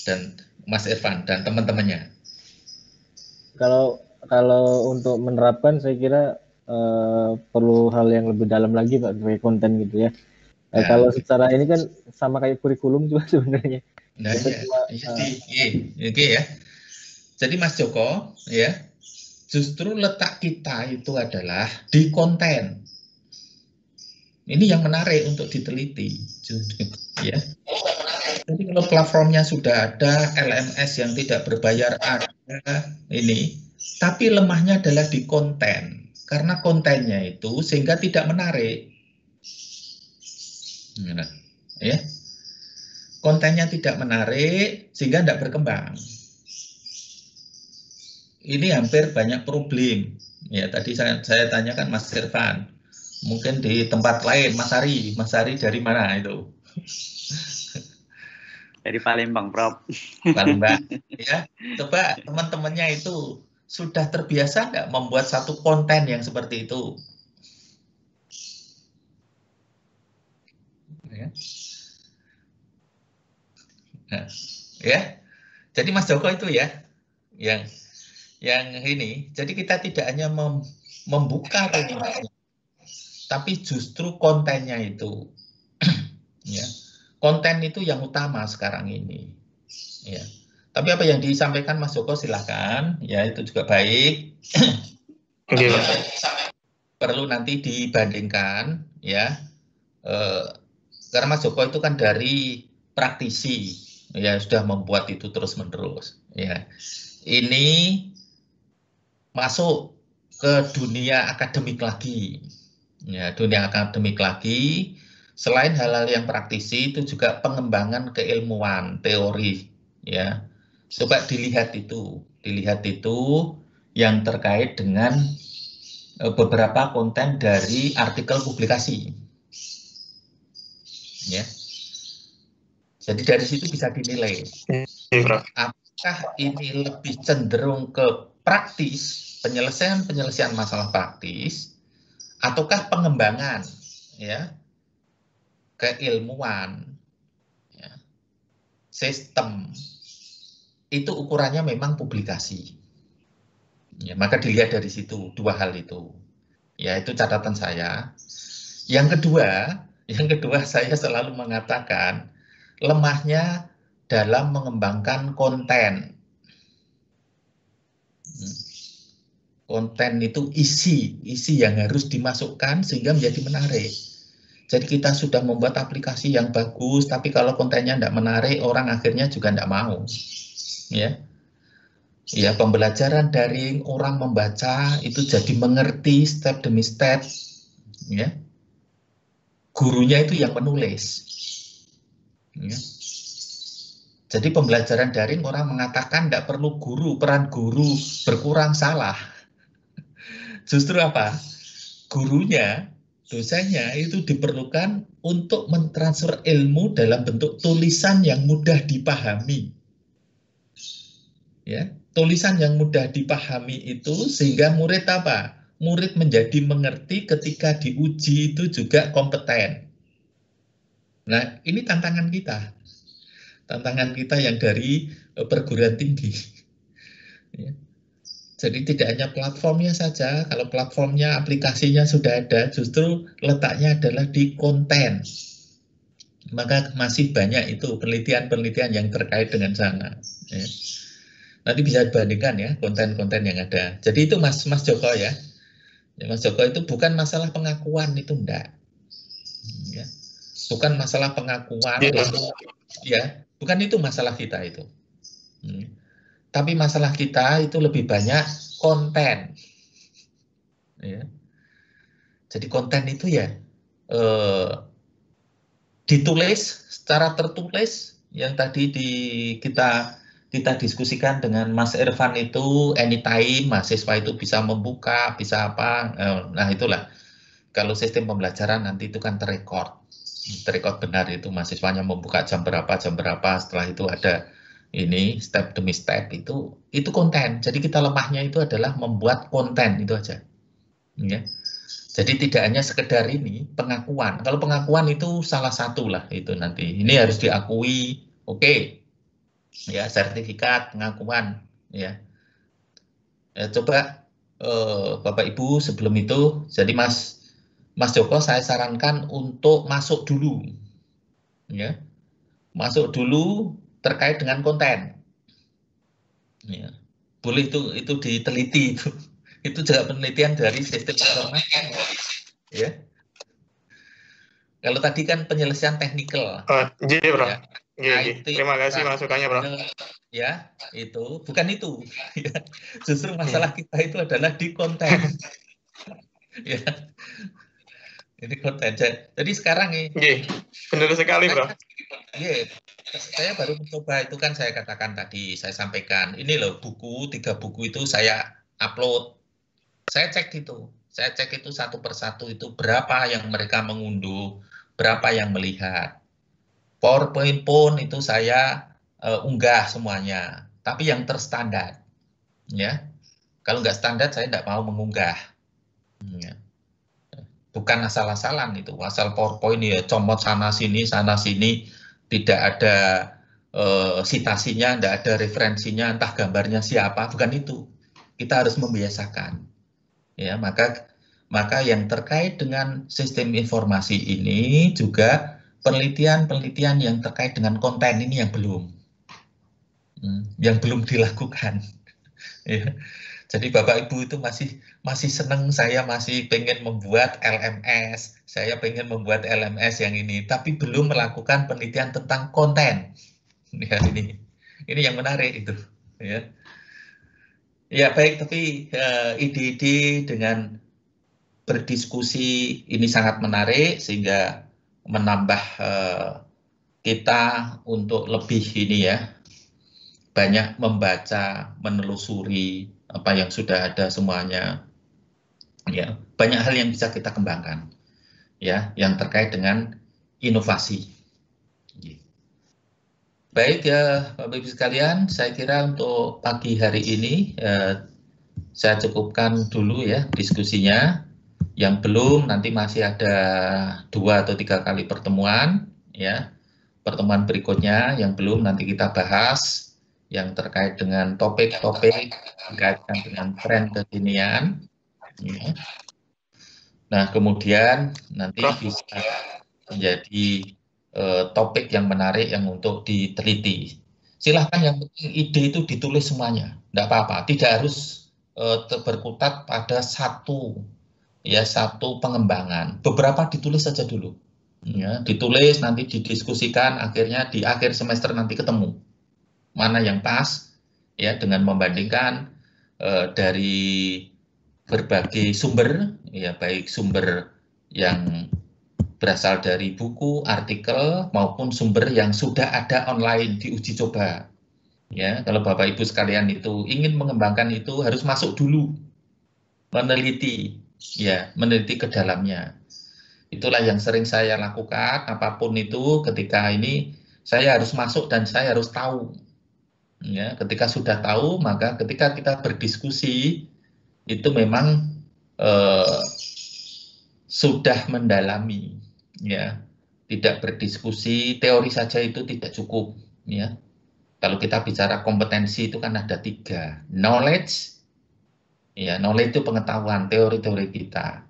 dan Mas Irfan dan teman-temannya. Kalau untuk menerapkan, saya kira perlu hal yang lebih dalam lagi, Pak, kayak konten gitu ya. Ya. Kalau secara ini kan sama kayak kurikulum juga sebenarnya. Nah, oke ya. Jadi Mas Joko, ya, justru letak kita itu adalah di konten. Ini yang menarik untuk diteliti, ya. Jadi kalau platformnya sudah ada, LMS yang tidak berbayar ada, ini, tapi lemahnya adalah di konten, karena kontennya itu sehingga tidak menarik, ya. kontennya tidak menarik sehingga tidak berkembang. Ini hampir banyak problem. Ya, tadi saya tanyakan Mas Irfan, mungkin di tempat lain, Mas Ari dari mana itu? Dari Palembang, Prof. Palembang. Ya, coba teman-temannya itu sudah terbiasa nggak membuat satu konten yang seperti itu? Ya. Nah, ya. Jadi Mas Joko itu ya, yang ini. Jadi kita tidak hanya membuka teknologi, tapi justru kontennya itu. Ya. Konten itu yang utama sekarang ini. Ya. Tapi apa yang disampaikan Mas Joko silakan, ya itu juga baik. Perlu nanti dibandingkan, ya. Karena Mas Joko itu kan dari praktisi, ya sudah membuat itu terus-menerus. Ya. Ini masuk ke dunia akademik lagi. Ya, dunia akademik lagi. Selain hal-hal yang praktisi, itu juga pengembangan keilmuan, teori. Ya, coba dilihat itu yang terkait dengan beberapa konten dari artikel publikasi. Ya, jadi dari situ bisa dinilai apakah ini lebih cenderung ke praktis, penyelesaian masalah praktis, ataukah pengembangan, ya, keilmuan, ya, sistem. Itu ukurannya memang publikasi. Ya, maka dilihat dari situ, dua hal itu. Ya, itu catatan saya. Yang kedua saya selalu mengatakan lemahnya dalam mengembangkan konten. Konten itu isi yang harus dimasukkan sehingga menjadi menarik. Jadi kita sudah membuat aplikasi yang bagus, tapi kalau kontennya tidak menarik, orang akhirnya juga tidak mau. Ya, ya, pembelajaran daring, orang membaca itu jadi mengerti step demi step. Ya, gurunya itu yang menulis. Ya. Jadi pembelajaran daring orang mengatakan tidak perlu guru, peran guru berkurang, salah. Justru apa? Gurunya, dosennya itu diperlukan untuk mentransfer ilmu dalam bentuk tulisan yang mudah dipahami. Ya, tulisan yang mudah dipahami itu sehingga murid apa? Murid menjadi mengerti ketika diuji itu juga kompeten. Nah, ini tantangan kita. Tantangan kita yang dari perguruan tinggi. Ya. Jadi tidak hanya platformnya saja, kalau platformnya, aplikasinya sudah ada, justru letaknya adalah di konten. Maka masih banyak itu penelitian-penelitian yang terkait dengan sana. Ya. Nanti bisa dibandingkan ya konten-konten yang ada. Jadi itu Mas Joko ya. Mas Joko itu bukan masalah pengakuan, itu enggak. Ya. Bukan masalah pengakuan, itu, ya, bukan itu masalah kita itu. Tapi masalah kita itu lebih banyak konten. Ya. Jadi konten itu ya ditulis secara tertulis yang tadi kita diskusikan dengan Mas Irfan itu anytime mahasiswa itu bisa membuka, bisa apa. Nah itulah kalau sistem pembelajaran nanti itu kan terekord benar itu mahasiswanya membuka jam berapa, setelah itu ada ini step demi step itu konten. Jadi kita lemahnya itu adalah membuat konten itu aja. Ya. Jadi tidak hanya sekedar ini pengakuan. Kalau pengakuan itu salah satu lah itu nanti. Ini harus diakui, oke. Ya, sertifikat pengakuan. Ya. Coba Bapak Ibu sebelum itu, jadi Mas Joko saya sarankan untuk masuk dulu. Ya. Masuk dulu terkait dengan konten. Ya. Boleh itu diteliti itu. Itu juga penelitian dari sistem informasi. Ya. Kalau tadi kan penyelesaian teknikal. Iya, Bro. Ya. IT, terima kasih masukannya, Bro. Ya, itu bukan itu. Ya. Justru masalah kita itu adalah di konten. Ya. Ini konten. Jadi sekarang nih, benar sekali, Bro. Saya baru mencoba, itu kan saya katakan tadi, saya sampaikan, ini loh buku, 3 buku itu saya upload. Saya cek itu satu persatu itu berapa yang mereka mengunduh, berapa yang melihat. PowerPoint pun itu saya unggah semuanya, tapi yang terstandar. Ya, kalau nggak standar saya nggak mau mengunggah. Ya. Bukan asal-asalan itu, asal PowerPoint ya comot sana sini, tidak ada citasinya, tidak ada referensinya, entah gambarnya siapa, bukan itu. Kita harus membiasakan. Ya, maka yang terkait dengan sistem informasi ini juga penelitian yang terkait dengan konten ini yang belum dilakukan. Ya. Jadi Bapak Ibu itu masih senang, saya masih pengen membuat LMS, saya pengen membuat LMS yang ini, tapi belum melakukan penelitian tentang konten. Ya, ini yang menarik itu. Ya, ya baik, tapi ide-ide dengan berdiskusi ini sangat menarik sehingga menambah kita untuk lebih ini ya, banyak membaca, menelusuri apa yang sudah ada semuanya. Ya, banyak hal yang bisa kita kembangkan ya, yang terkait dengan inovasi. Baik ya Bapak Ibu sekalian, saya kira untuk pagi hari ini saya cukupkan dulu ya diskusinya. Yang belum, nanti masih ada 2 atau 3 kali pertemuan ya. Pertemuan berikutnya yang belum nanti kita bahas yang terkait dengan topik-topik berkaitan dengan tren kekinian. Ya. Nah, kemudian nanti bisa menjadi topik yang menarik yang untuk diteliti. Silahkan, yang penting ide itu ditulis semuanya, tidak apa-apa. Tidak harus berkutat pada satu pengembangan. Beberapa ditulis saja dulu. Ya, ditulis, nanti didiskusikan, akhirnya di akhir semester nanti ketemu mana yang pas ya, dengan membandingkan dari berbagai sumber ya, baik sumber yang berasal dari buku, artikel maupun sumber yang sudah ada online diuji coba. Ya, kalau Bapak Ibu sekalian itu ingin mengembangkan itu harus masuk dulu, meneliti ke dalamnya. Itulah yang sering saya lakukan, apapun itu ketika ini saya harus masuk dan saya harus tahu. Ya, ketika sudah tahu, maka ketika kita berdiskusi itu memang sudah mendalami, ya. Tidak berdiskusi teori saja itu tidak cukup, ya. Kalau kita bicara kompetensi itu kan ada 3, knowledge, ya, knowledge itu pengetahuan, teori-teori kita.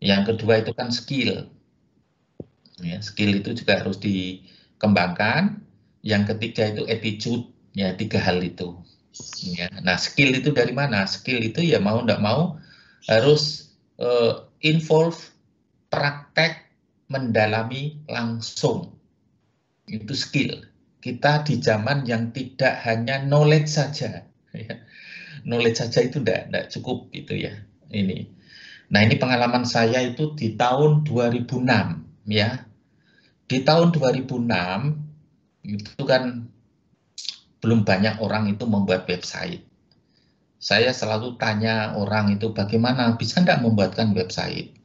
Yang kedua itu kan skill, ya, skill itu juga harus dikembangkan. Yang ketiga itu attitude, ya, 3 hal itu. Ya. Nah, skill itu dari mana? Skill itu ya mau tidak mau harus involve, praktek, mendalami langsung. Itu skill. Kita di zaman yang tidak hanya knowledge saja. Ya. Knowledge saja itu tidak cukup gitu ya. Ini. Nah, ini pengalaman saya itu di tahun 2006 ya. Di tahun 2006 itu kan belum banyak orang itu membuat website. Saya selalu tanya orang itu bagaimana bisa enggak membuatkan website.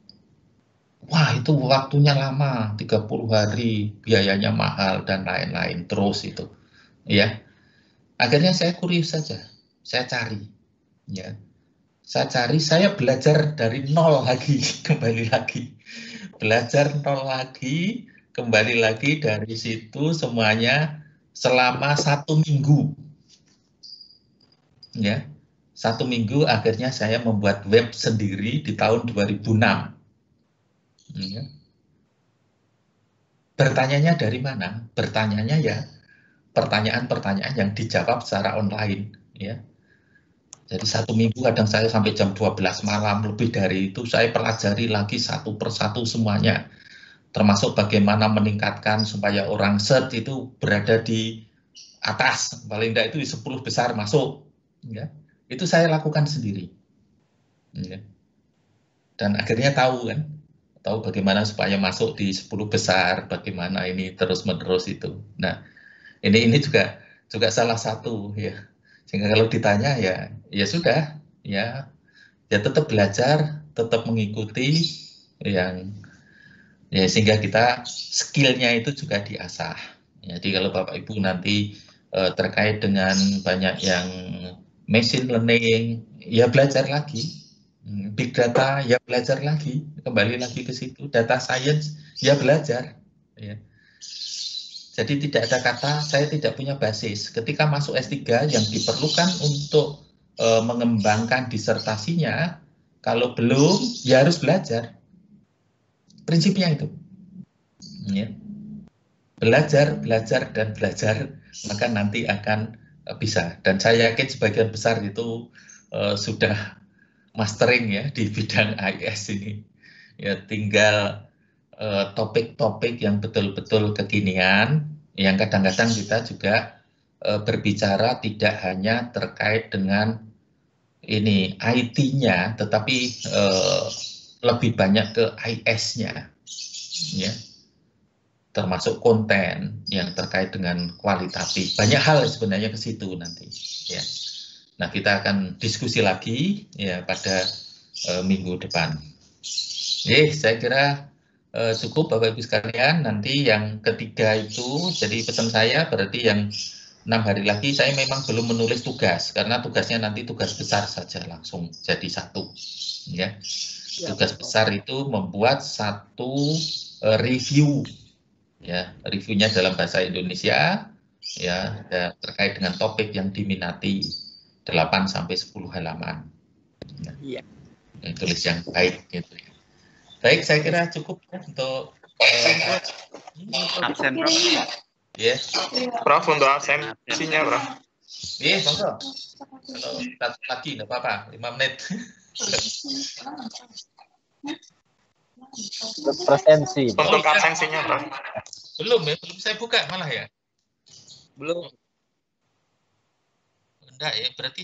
Wah, itu waktunya lama, 30 hari, biayanya mahal dan lain-lain terus itu. Ya. Akhirnya saya kurius saja. Saya cari. Ya. Saya belajar dari nol lagi, kembali lagi. Belajar nol lagi, kembali lagi dari situ semuanya selama 1 minggu. Ya. 1 minggu akhirnya saya membuat web sendiri di tahun 2006. Ya. Bertanyanya dari mana? Bertanyanya ya pertanyaan-pertanyaan yang dijawab secara online. Ya. Jadi 1 minggu kadang saya sampai jam 12 malam, lebih dari itu saya pelajari lagi satu persatu semuanya. Termasuk bagaimana meningkatkan supaya orang search itu berada di atas, paling tidak itu di 10 besar masuk. Ya. Itu saya lakukan sendiri. Ya. Dan akhirnya tahu kan, tahu bagaimana supaya masuk di 10 besar, bagaimana ini terus-menerus itu. Nah, ini juga salah satu ya. Sehingga kalau ditanya ya sudah, ya tetap belajar, tetap mengikuti yang ya sehingga kita skillnya itu juga diasah. Jadi kalau Bapak Ibu nanti terkait dengan banyak yang machine learning, ya belajar lagi. Big data, ya belajar lagi. Kembali lagi ke situ. Data science, ya belajar. Ya. Jadi tidak ada kata saya tidak punya basis. Ketika masuk S3 yang diperlukan untuk mengembangkan disertasinya, kalau belum, ya harus belajar. Prinsipnya itu. Ya. Belajar, dan belajar, maka nanti akan bisa. Dan saya yakin sebagian besar itu sudah mastering ya di bidang AIS ini. Ya tinggal topik-topik yang betul-betul kekinian, yang kadang-kadang kita juga berbicara tidak hanya terkait dengan ini IT-nya, tetapi lebih banyak ke IS-nya, ya, termasuk konten yang terkait dengan kualitatif. Banyak hal sebenarnya ke situ nanti, ya. Nah, kita akan diskusi lagi ya pada minggu depan. Saya kira cukup Bapak Ibu sekalian. Nanti yang ketiga itu, jadi pesan saya berarti yang 6 hari lagi saya memang belum menulis tugas karena tugasnya nanti tugas besar saja langsung jadi satu. Ya, tugas besar itu membuat satu review, ya reviewnya dalam bahasa Indonesia, ya terkait dengan topik yang diminati 8 sampai 10 halaman. Ya. Tulis yang baik gitu ya. Baik, saya kira cukup ya untuk absen, Prof. Ya. Prof, untuk absensinya, Prof. Iya, monggo. Kalau lagi nggak apa-apa, 5 menit. Presensi. Untuk absensinya, Prof. Belum saya buka malah ya. Belum. Enggak ya, berarti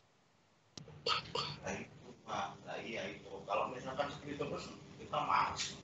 Nah itu kalau misalkan seperti itu terus kita males.